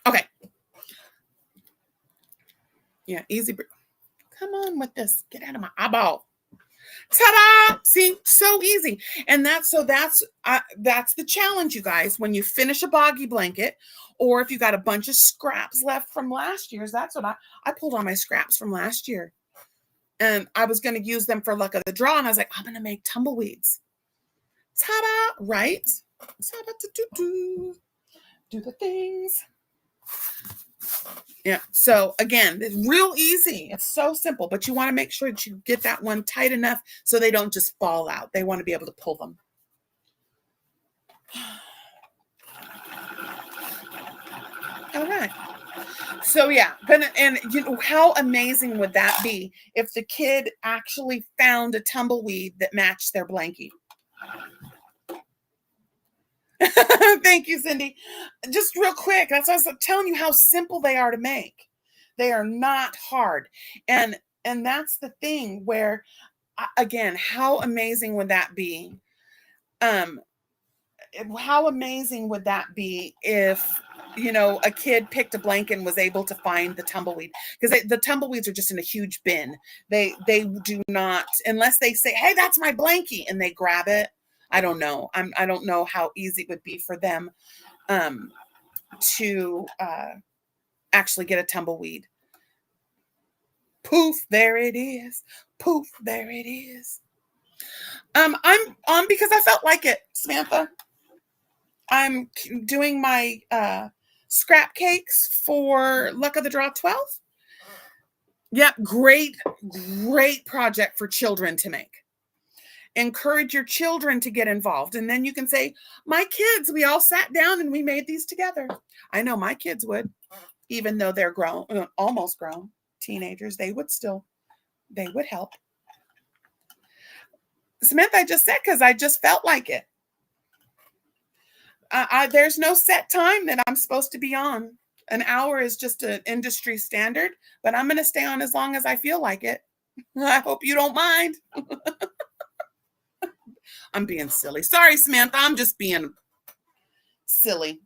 Okay. Yeah, easy. Come on with this. Get out of my eyeball. Ta-da! See, so easy. And that's the challenge, you guys. When you finish a boggy blanket, or if you got a bunch of scraps left from last year's, that's what I pulled all my scraps from last year. And I was going to use them for luck of the draw. And I was like, I'm going to make tumbleweeds. Ta-da! Right? Do the things. Yeah. So again, it's real easy. It's so simple, but you want to make sure that you get that one tight enough so they don't just fall out. They want to be able to pull them. All right. So yeah, and you know, how amazing would that be if the kid actually found a tumbleweed that matched their blankie? Thank you, Cindy. Just real quick, that's what I was telling you how simple they are to make. They are not hard. And that's the thing where, again, how amazing would that be? How amazing would that be if, you know, a kid picked a blanket and was able to find the tumbleweed? Because the tumbleweeds are just in a huge bin. They do not, unless they say, hey, that's my blankie, and they grab it. I don't know. I don't know how easy it would be for them to actually get a tumbleweed. Poof, there it is. Poof, there it is. I'm on because I felt like it, Samantha. I'm doing my scrap cakes for Luck of the Draw 12. Yep, great project for children to make. Encourage your children to get involved. And then you can say, my kids, we all sat down and we made these together. I know my kids would, even though they're grown, almost grown, teenagers, they would help. Samantha, I just said, because I just felt like it. There's no set time that I'm supposed to be on. An hour is just an industry standard, but I'm going to stay on as long as I feel like it. I hope you don't mind. I'm being silly. Sorry, Samantha. I'm just being silly.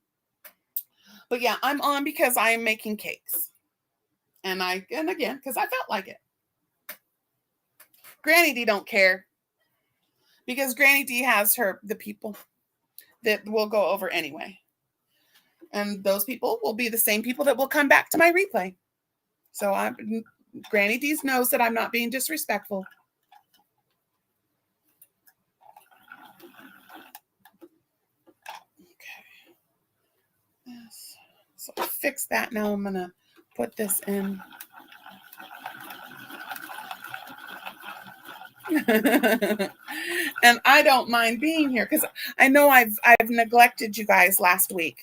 But yeah, I'm on because I am making cakes. And again, because I felt like it. Granny D don't care. Because Granny D has the people that will go over anyway. And those people will be the same people that will come back to my replay. So Granny D's knows that I'm not being disrespectful. Okay. Yes. So I fixed that. Now I'm going to put this in. And I don't mind being here because I know I've neglected you guys last week.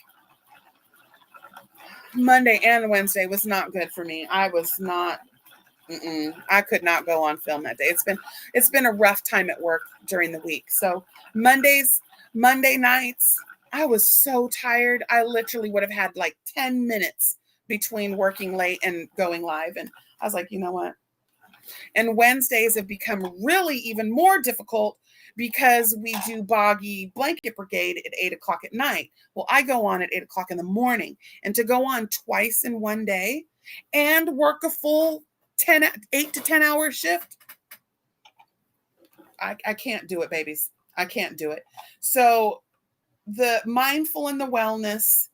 Monday and Wednesday was not good for me. I was not. I could not go on film that day. It's been a rough time at work during the week. So Monday nights, I was so tired. I literally would have had like 10 minutes between working late and going live. And I was like, you know what? And Wednesdays have become really even more difficult because we do Boggy Blanket Brigade at 8:00 at night. Well, I go on at 8:00 in the morning, and to go on twice in one day and work a full 8 to 10 hour shift, I can't do it, babies. I can't do it. So the mindful and the wellness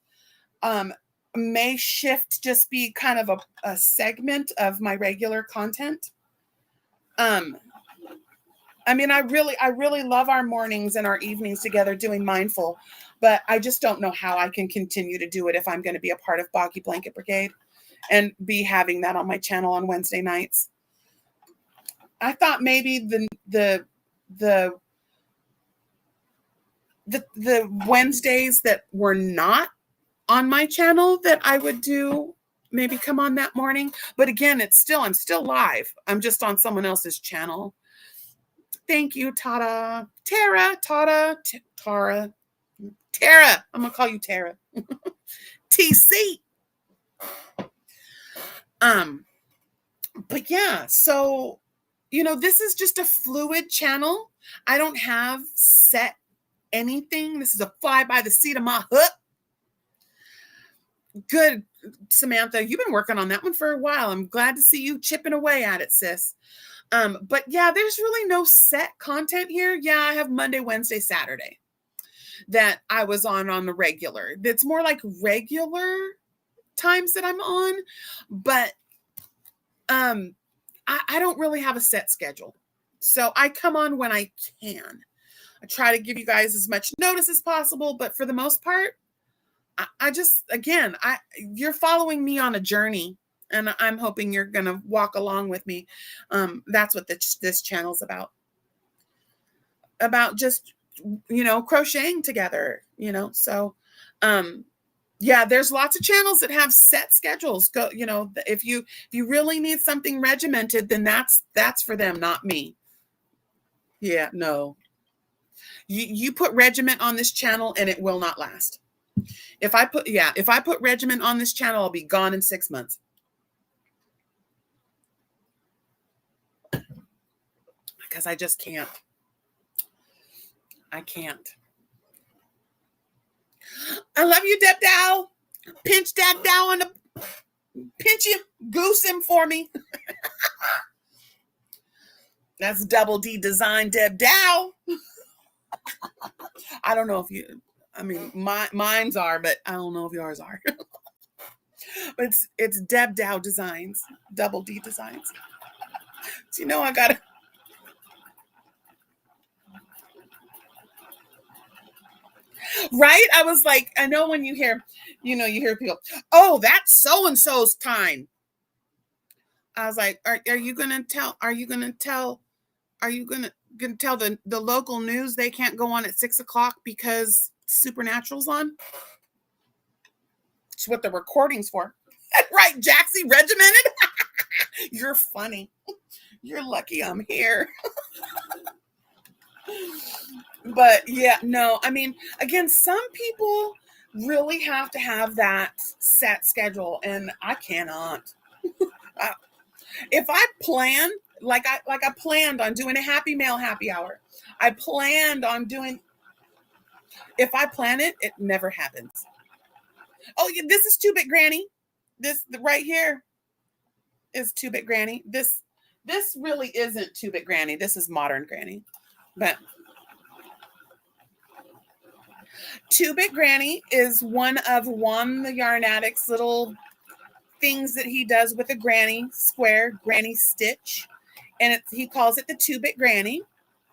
may shift, just be kind of a segment of my regular content. I mean, I really love our mornings and our evenings together doing mindful, but I just don't know how I can continue to do it if I'm going to be a part of Boggy Blanket Brigade and be having that on my channel on Wednesday nights. I thought maybe the Wednesdays that were not on my channel that I would do, maybe come on that morning. But again, I'm still live. I'm just on someone else's channel. Thank you, Tara. Tara. I'm going to call you Tara. TC. But yeah, so, this is just a fluid channel. I don't have set anything. This is a fly by the seat of my hook. Good, Samantha. You've been working on that one for a while. I'm glad to see you chipping away at it, sis. But yeah, there's really no set content here. Yeah, I have Monday, Wednesday, Saturday that I was on the regular. It's more like regular times that I'm on, but I don't really have a set schedule. So I come on when I can. I try to give you guys as much notice as possible, but for the most part, you're following me on a journey, and I'm hoping you're going to walk along with me. That's what this channel's about just, crocheting together, so, yeah, there's lots of channels that have set schedules. Go, if you really need something regimented, then that's for them, not me. Yeah, no. You put regiment on this channel and it will not last. If I put regiment on this channel, I'll be gone in 6 months. Because I just can't. I can't. I love you, Deb Dow. Pinch that Dow pinch him, goose him for me. That's Double D Design Deb Dow. I don't know if mine's are, but I don't know if yours are. But it's Deb Dow Designs, Double D Designs. So I gotta. Right? I was like, I know when you hear people, oh, that's so-and-so's time. I was like, are you gonna tell the local news they can't go on at 6:00 because Supernatural's on? It's what the recording's for. Right, Jaxie, regimented. You're funny. You're lucky I'm here. But yeah, no, I mean, again, some people really have to have that set schedule, and I cannot. If I plan, like I planned on doing a happy mail happy hour, I planned on doing. If I plan it, it never happens. Oh, yeah, this is 2-Bit Granny. This right here is 2-Bit Granny. This really isn't 2-Bit Granny. This is modern Granny, but 2-Bit Granny is one of Juan the Yarn Addict's little things that he does with a granny square, granny stitch. And he calls it the 2-Bit Granny.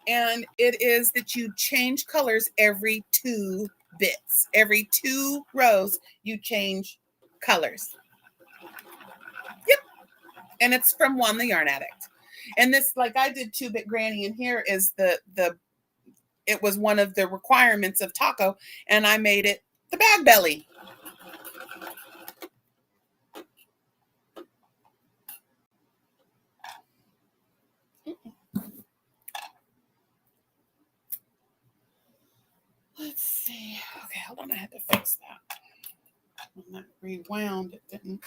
And it is that you change colors every 2 bits. Every 2 rows, you change colors. Yep. And it's from Juan the Yarn Addict. And this, like I did 2-Bit Granny, and here is it was one of the requirements of Taco, and I made it the bag belly. Let's see. Okay, hold on. I had to fix that. When that rewound, it didn't.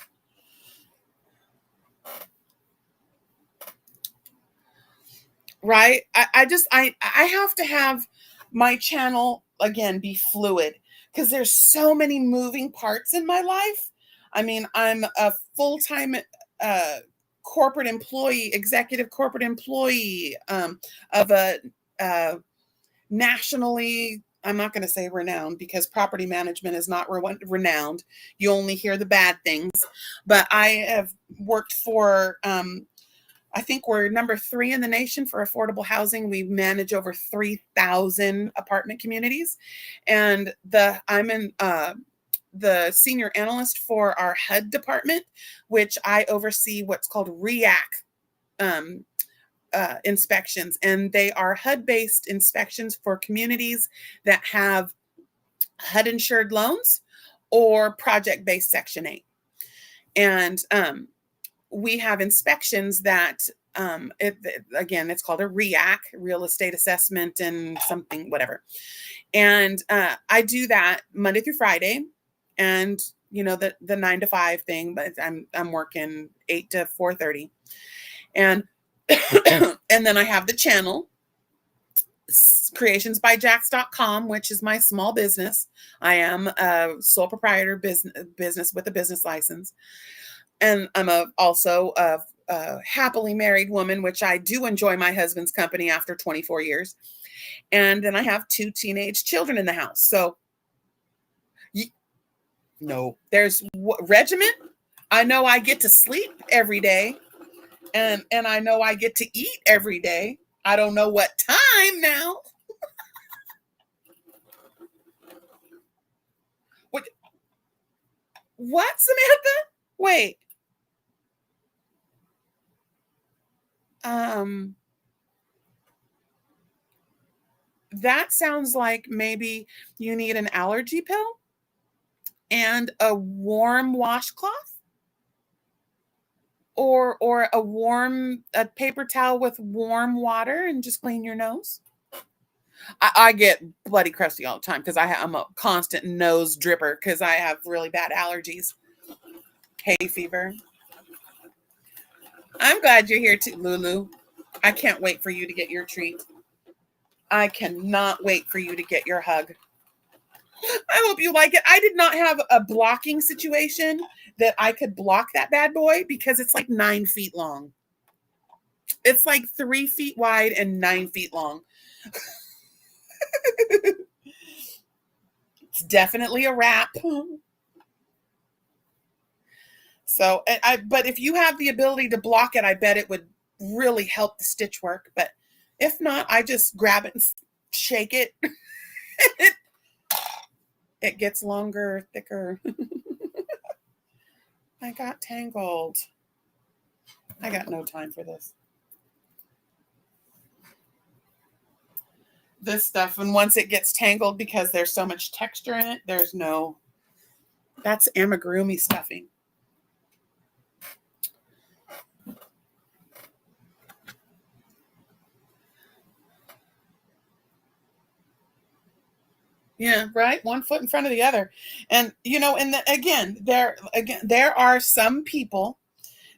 Right? I have to have my channel, again, be fluid, because there's so many moving parts in my life. I mean, I'm a full-time executive corporate employee of a nationally, I'm not going to say renowned because property management is not renowned. You only hear the bad things. But I have worked for, I think we're number 3 in the nation for affordable housing. We manage over 3,000 apartment communities. And I'm in the senior analyst for our HUD department, which I oversee what's called REAC inspections. And they are HUD-based inspections for communities that have HUD insured loans or project-based Section 8. And we have inspections that, again, it's called a REAC, real estate assessment and something, whatever. And I do that Monday through Friday. And, you know, the 9 to 5 thing, but I'm working 8 to 4:30. And and then I have the channel, creationsbyjax.com, which is my small business. I am a sole proprietor business with a business license. And I'm also a happily married woman, which I do enjoy my husband's company after 24 years. And then I have 2 teenage children in the house. So no, there's regiment. I know I get to sleep every day. And I know I get to eat every day. I don't know what time now. What, Samantha? Wait. That sounds like maybe you need an allergy pill and a warm washcloth, or a paper towel with warm water and just clean your nose. I get bloody crusty all the time because I'm a constant nose dripper because I have really bad allergies. Hay fever. I'm glad you're here too, Lulu. I can't wait for you to get your treat. I cannot wait for you to get your hug. I hope you like it. I did not have a blocking situation that I could block that bad boy because it's like 9 feet long. It's like 3 feet wide and 9 feet long. It's definitely a wrap. So, but if you have the ability to block it, I bet it would really help the stitch work. But if not, I just grab it and shake it. It gets longer, thicker. I got tangled. I got no time for this. This stuff, and once it gets tangled, because there's so much texture in it, that's amigurumi stuffing. Yeah, right. One foot in front of the other. And, you know, and there are some people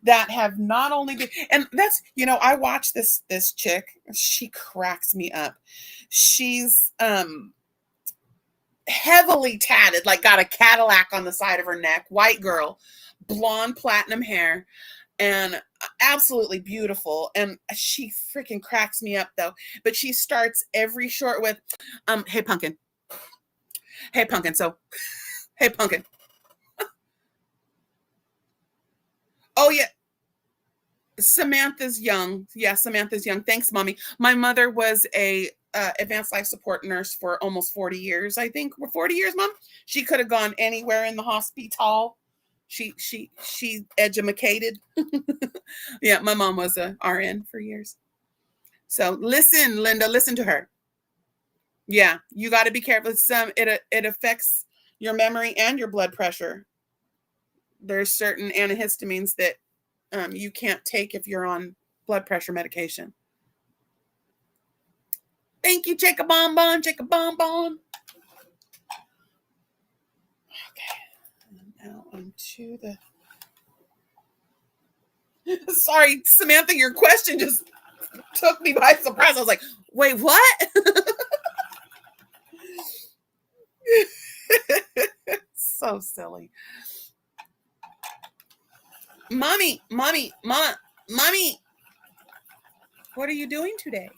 that have not only been, and that's, you know, I watch this chick. She cracks me up. She's heavily tatted, like got a Cadillac on the side of her neck, white girl, blonde platinum hair, and absolutely beautiful. And she freaking cracks me up though. But she starts every short with, hey pumpkin. Hey pumpkin. So, hey pumpkin. Oh yeah. Samantha's young. Yeah, Samantha's young. Thanks, mommy. My mother was a advanced life support nurse for almost 40 years, I think. 40 years, mom. She could have gone anywhere in the hospital. She educated. Yeah, my mom was a RN for years. So listen, Linda, listen to her. Yeah, you got to be careful. It affects your memory and your blood pressure. There's certain antihistamines that you can't take if you're on blood pressure medication. Thank you, Check a bonbon. Okay, now on to the. Sorry, Samantha, your question just took me by surprise. I was like, wait, what? So silly. Mommy. What are you doing today?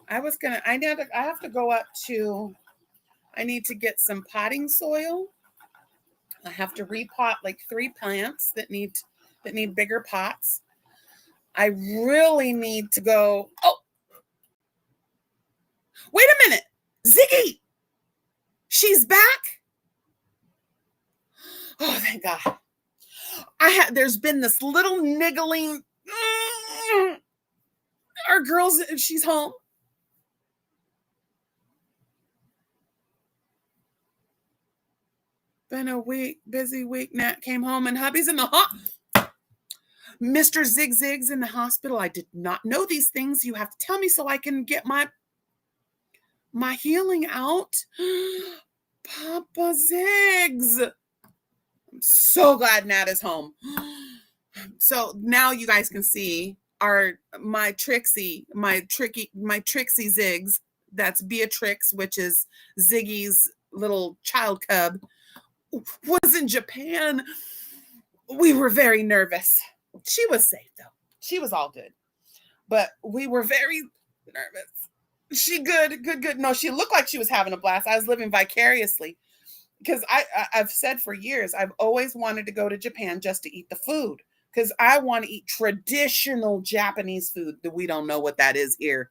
I have to go up to, I need to get some potting soil. I have to repot like 3 plants that need bigger pots. I really need to go. Oh, wait a minute. Ziggy, she's back. Oh, thank God. There's been this little niggling. Our girls, she's home. Been a busy week. Nat came home and hubby's in the Mr. Zig's in the hospital. I did not know these things. You have to tell me so I can get my healing out. Papa Ziggs. I'm so glad Nat is home. So now you guys can see my Trixie Ziggs. That's Beatrix, which is Ziggy's little child cub, was in Japan. We were very nervous. She was safe though. She was all good, but we were very nervous. She good. No, she looked like she was having a blast. I was living vicariously because I've said for years, I've always wanted to go to Japan just to eat the food because I want to eat traditional Japanese food that we don't know what that is here.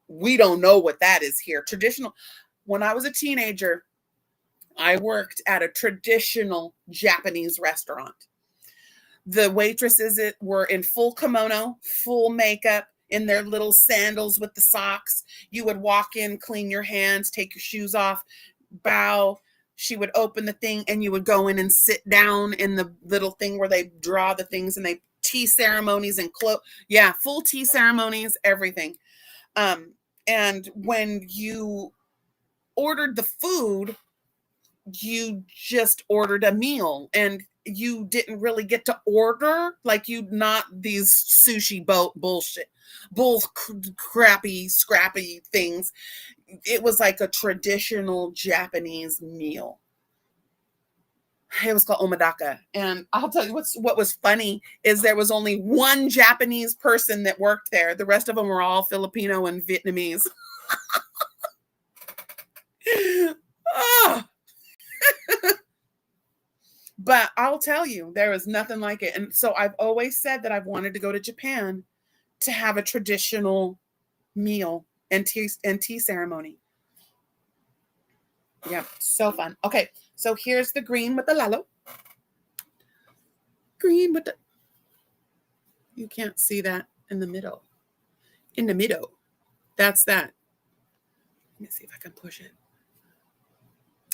We don't know what that is here. Traditional. When I was a teenager, I worked at a traditional Japanese restaurant. The waitresses were in full kimono, full makeup, in their little sandals with the socks. You would walk in, clean your hands, take your shoes off, bow. She would open the thing and you would go in and sit down in the little thing where they draw the things and they tea ceremonies and full tea ceremonies, everything. And when you ordered the food, you just ordered a meal and you didn't really get to order, like not these sushi bullshit, crappy, scrappy things. It was like a traditional Japanese meal. It was called omadaka. And I'll tell you what was funny is there was only one Japanese person that worked there. The rest of them were all Filipino and Vietnamese. Oh. But I'll tell you, there was nothing like it. And so I've always said that I've wanted to go to Japan to have a traditional meal and tea ceremony. Yeah, so fun. Okay, so here's the green with the lalo. Green with the... You can't see that in the middle. In the middle. That's that. Let me see if I can push it.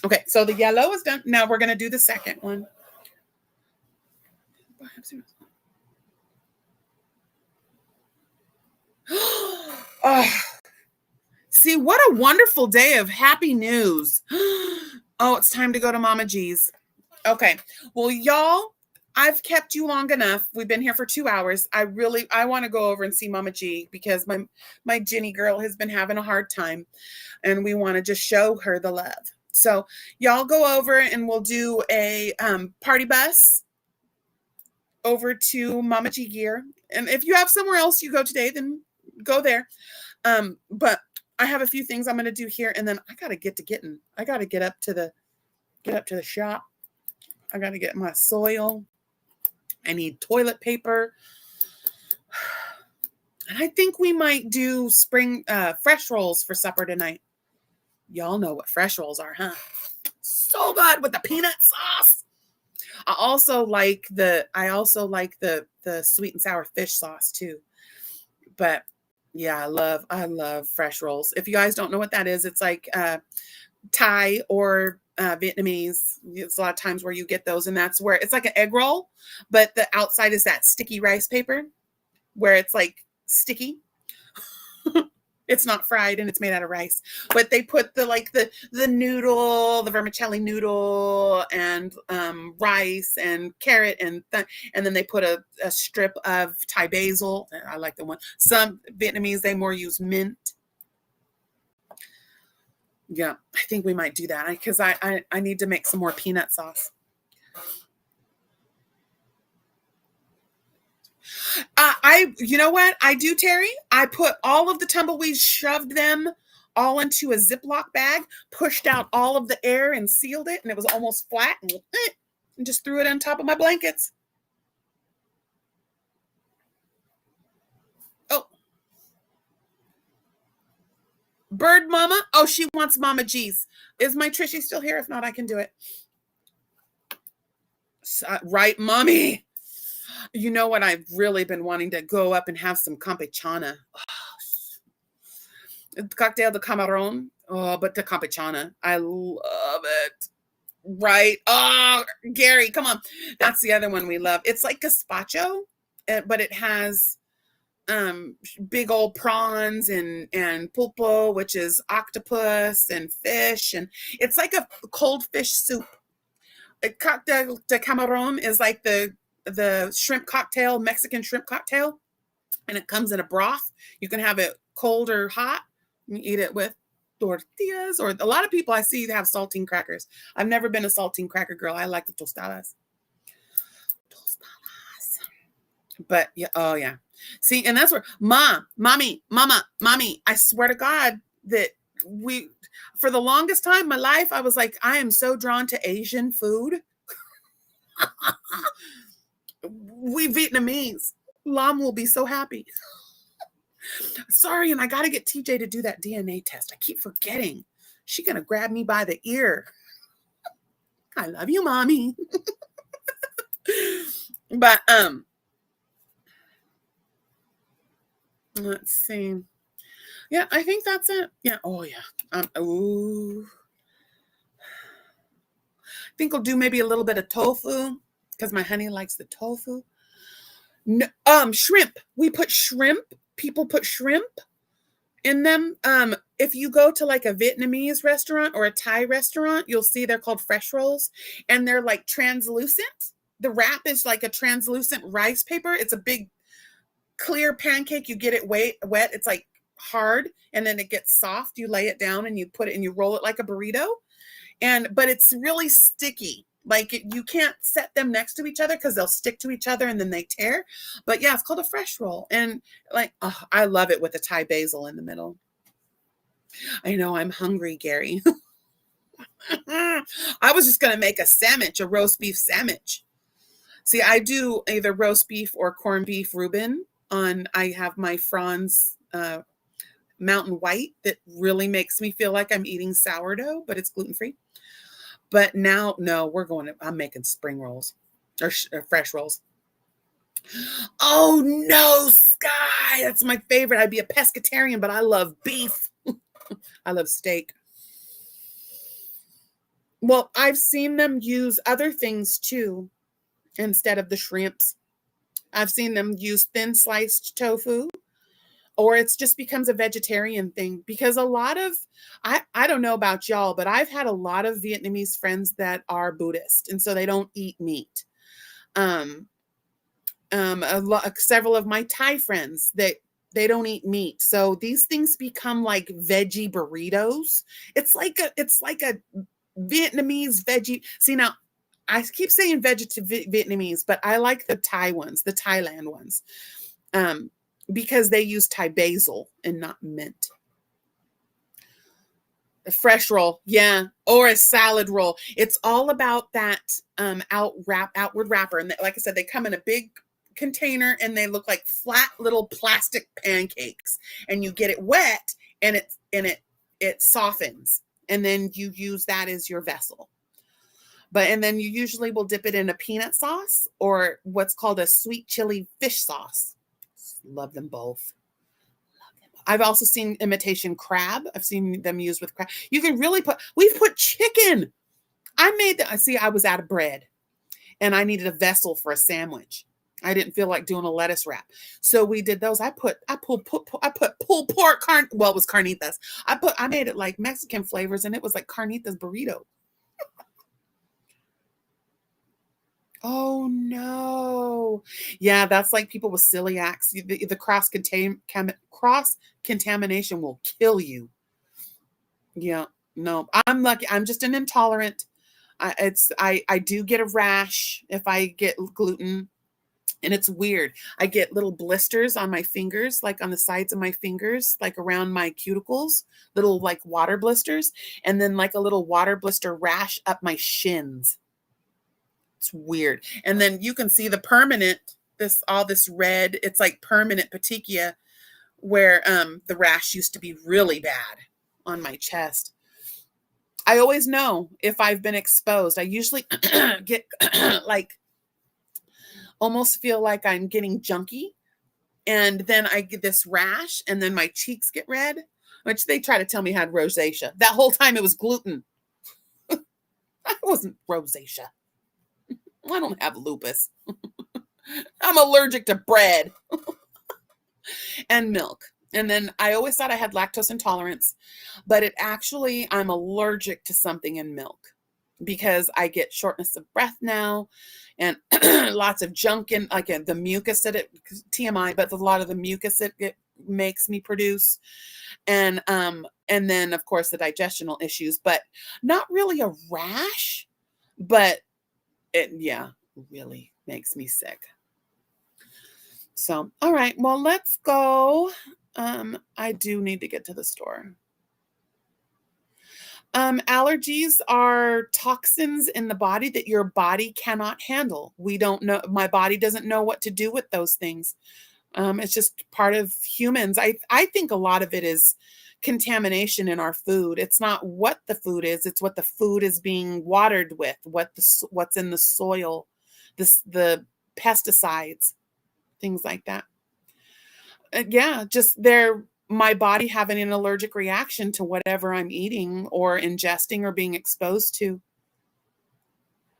Okay, so the yellow is done. Now we're going to do the second one. Oh, see, what a wonderful day of happy news. Oh, it's time to go to Mama G's. Okay, well, y'all, I've kept you long enough. We've been here for 2 hours. I want to go over and see Mama G because my Ginny girl has been having a hard time and we want to just show her the love. So y'all go over and we'll do a party bus over to Mama G Gear. And if you have somewhere else you go today, then go there. But I have a few things I'm going to do here, and then I got to get to getting. I got to get up to the shop. I got to get my soil. I need toilet paper. And I think we might do spring fresh rolls for supper tonight. Y'all know what fresh rolls are, huh? So good with the peanut sauce. I also like the sweet and sour fish sauce too. But yeah, I love fresh rolls. If you guys don't know what that is, it's like Thai or Vietnamese. It's a lot of times where you get those, and that's where it's like an egg roll, but the outside is that sticky rice paper where it's like sticky. It's not fried and it's made out of rice, but they put the noodle, the vermicelli noodle, and rice and carrot and then they put a strip of Thai basil. I like the one. Some Vietnamese, they more use mint. Yeah, I think we might do that because I need to make some more peanut sauce. You know what I do, Terry? I put all of the tumbleweeds, shoved them all into a Ziploc bag, pushed out all of the air and sealed it, and it was almost flat, and just threw it on top of my blankets. Oh, Bird Mama. Oh, she wants Mama G's. Is my Trishy still here? If not, I can do it. Right, Mommy. You know what? I've really been wanting to go up and have some campechana. Cocktail de camarón. Oh, but the campechana. I love it. Right. Oh, Gary, come on. That's the other one we love. It's like gazpacho, but it has big old prawns and pulpo, which is octopus and fish, and it's like a cold fish soup. A cocktail de camarón is like the shrimp cocktail, Mexican shrimp cocktail, and it comes in a broth. You can have it cold or hot. You eat it with tortillas, or a lot of people I see have saltine crackers. I've never been a saltine cracker girl. I like the tostadas. But yeah, oh yeah. See, and that's where mommy, I swear to God that for the longest time in my life, I was like, I am so drawn to Asian food. We Vietnamese. Lam will be so happy. Sorry, and I got to get TJ to do that DNA test. I keep forgetting. She's going to grab me by the ear. I love you, Mommy. But, let's see. Yeah, I think that's it. Yeah. Oh, yeah. Ooh. I think I'll do maybe a little bit of tofu because my honey likes the tofu. No, shrimp. We put shrimp. People put shrimp in them. If you go to like a Vietnamese restaurant or a Thai restaurant, you'll see they're called fresh rolls, and they're like translucent. The wrap is like a translucent rice paper. It's a big clear pancake. You get it wet. It's like hard, and then it gets soft. You lay it down and you put it and you roll it like a burrito. But it's really sticky. Like you can't set them next to each other because they'll stick to each other and then they tear. But yeah, it's called a fresh roll. And like, oh, I love it with the Thai basil in the middle. I know I'm hungry, Gary. I was just going to make a roast beef sandwich. See, I do either roast beef or corned beef Reuben I have my Franz Mountain White that really makes me feel like I'm eating sourdough, but it's gluten-free. But now, no, I'm making spring rolls or fresh rolls. Oh no, Sky. That's my favorite. I'd be a pescatarian, but I love beef. I love steak. Well, I've seen them use other things too, instead of the shrimps. I've seen them use thin sliced tofu, or it's just becomes a vegetarian thing because a lot of, I don't know about y'all, but I've had a lot of Vietnamese friends that are Buddhist, and so they don't eat meat. Several of my Thai friends that they don't eat meat, so these things become like veggie burritos. It's like a Vietnamese veggie. See, now I keep saying Vietnamese, but I like the Thai ones, the Thailand ones. Because they use Thai basil and not mint. A fresh roll, yeah, or a salad roll. It's all about that outward wrapper. And like I said, they come in a big container and they look like flat little plastic pancakes. And you get it wet and it softens. And then you use that as your vessel. And then you usually will dip it in a peanut sauce or what's called a sweet chili fish sauce. Love them both. I've also seen imitation crab. I've seen them used with crab. You can really we've put chicken. I was out of bread and I needed a vessel for a sandwich. I didn't feel like doing a lettuce wrap. So we did those. I put pulled pork, it was carnitas. I made it like Mexican flavors and it was like carnitas burrito. Oh no. Yeah, that's like people with celiacs. The cross contamination will kill you. Yeah, no. I'm lucky. I'm just an intolerant. I do get a rash if I get gluten. And it's weird. I get little blisters on my fingers, like on the sides of my fingers, like around my cuticles, little like water blisters, and then like a little water blister rash up my shins. It's weird. And then you can see the permanent, all this red, it's like permanent petechia where the rash used to be really bad on my chest. I always know if I've been exposed. I usually get like almost feel like I'm getting junky. And then I get this rash, and then my cheeks get red, which they try to tell me I had rosacea. That whole time it was gluten. I wasn't rosacea. I don't have lupus. I'm allergic to bread and milk. And then I always thought I had lactose intolerance, but I'm allergic to something in milk because I get shortness of breath now and lots of junk in, like the mucus that TMI, but a lot of the mucus it makes me produce. And then of course the digestional issues, but not really a rash, but it really makes me sick. So, all right, well, let's go. I do need to get to the store. Allergies are toxins in the body that your body cannot handle. We don't know. My body doesn't know what to do with those things. It's just part of humans. I think a lot of it is contamination in our food. It's not what the food is. It's what the food is being watered with, what's in the soil, the pesticides, things like that. Just my body having an allergic reaction to whatever I'm eating or ingesting or being exposed to.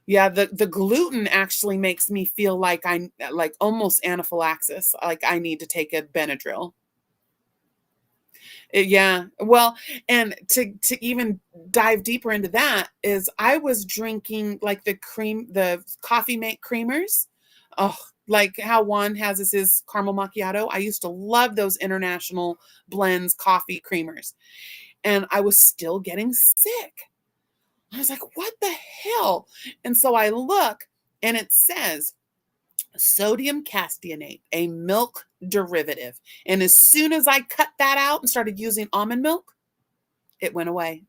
Yeah, the gluten actually makes me feel like I'm like almost anaphylaxis, like I need to take a Benadryl. Yeah, well, and to even dive deeper into that is I was drinking like the coffee make creamers. Oh, like how Juan has his caramel macchiato. I used to love those international blends coffee creamers, and I was still getting sick. I was like, what the hell? And so I look, and it says sodium caseinate, a milk derivative. And as soon as I cut that out and started using almond milk, it went away.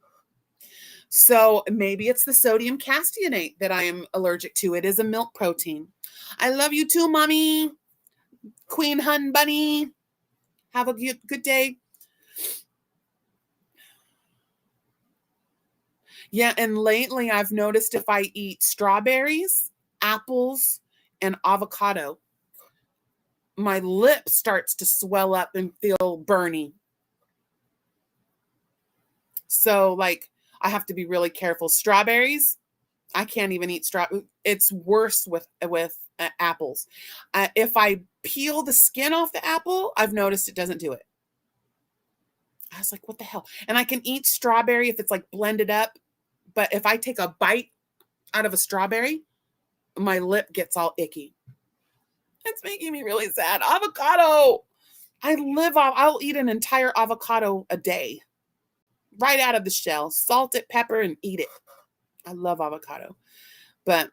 So maybe it's the sodium caseinate that I am allergic to. It is a milk protein. I love you too, Mommy. Queen Hun Bunny. Have a good day. Yeah, and lately I've noticed if I eat strawberries, apples, and avocado, my lip starts to swell up and feel burny. So like I have to be really careful. Strawberries, I can't even eat It's worse with apples. If I peel the skin off the apple, I've noticed it doesn't do it. I was like, what the hell? And I can eat strawberry if it's like blended up, but if I take a bite out of a strawberry, my lip gets all icky. It's making me really sad. Avocado. I'll eat an entire avocado a day. Right out of the shell. Salt it, pepper, and eat it. I love avocado. But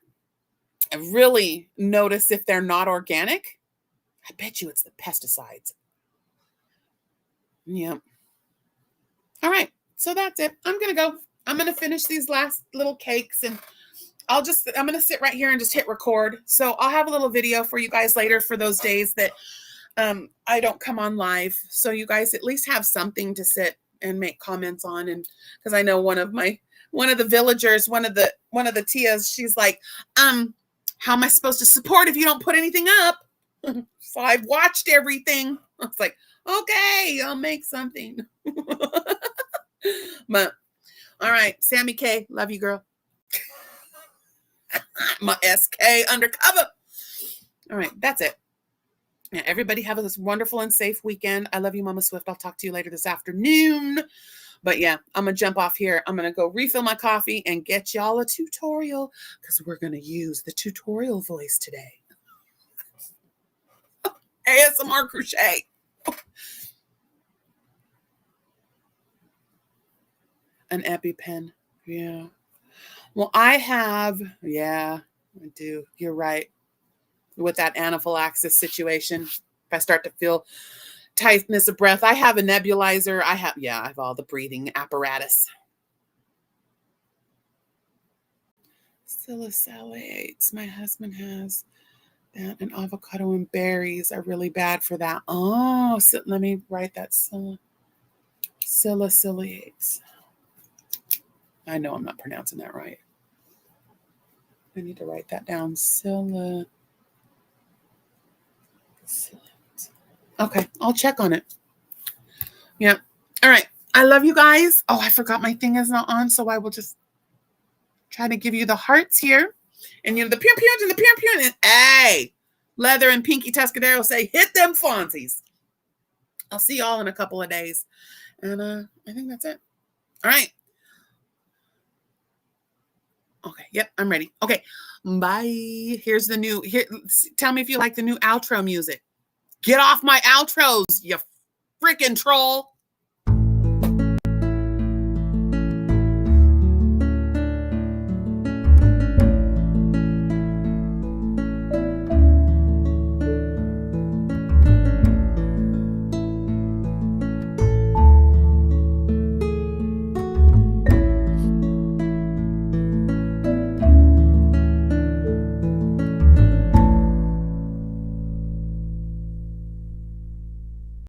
I really notice if they're not organic, I bet you it's the pesticides. Yeah. All right. So that's it. I'm going to go. I'm going to finish these last little cakes, and I'm going to sit right here and just hit record. So I'll have a little video for you guys later for those days that I don't come on live. So you guys at least have something to sit and make comments on. And because I know one of the villagers, one of the Tias, she's like, how am I supposed to support if you don't put anything up? So I've watched everything. I was like, okay, I'll make something. But all right, Sammy K, love you, girl. My SK undercover. All right, that's it. Yeah, everybody have a wonderful and safe weekend. I love you, Mama Swift. I'll talk to you later this afternoon. But yeah, I'm going to jump off here. I'm going to go refill my coffee and get y'all a tutorial because we're going to use the tutorial voice today. ASMR crochet. An EpiPen. Yeah. Well, I do. You're right. with that anaphylaxis situation. If I start to feel tightness of breath, I have a nebulizer. I have all the breathing apparatus. Salicylates. My husband has that, and avocado and berries are really bad for that. Oh, so let me write that. Salicylates. I know I'm not pronouncing that right. I need to write that down. Okay, I'll check on it. Yeah. All right. I love you guys. Oh, I forgot my thing is not on, so I will just try to give you the hearts here. And the pew pew and the pew pew. And hey, Leather and Pinky Tuscadero say, hit them Fonzies. I'll see y'all in a couple of days. And I think that's it. All right. Okay. Yep. I'm ready. Okay. Bye. Here's the new. Tell me if you like the new outro music. Get off my outros, you freaking troll.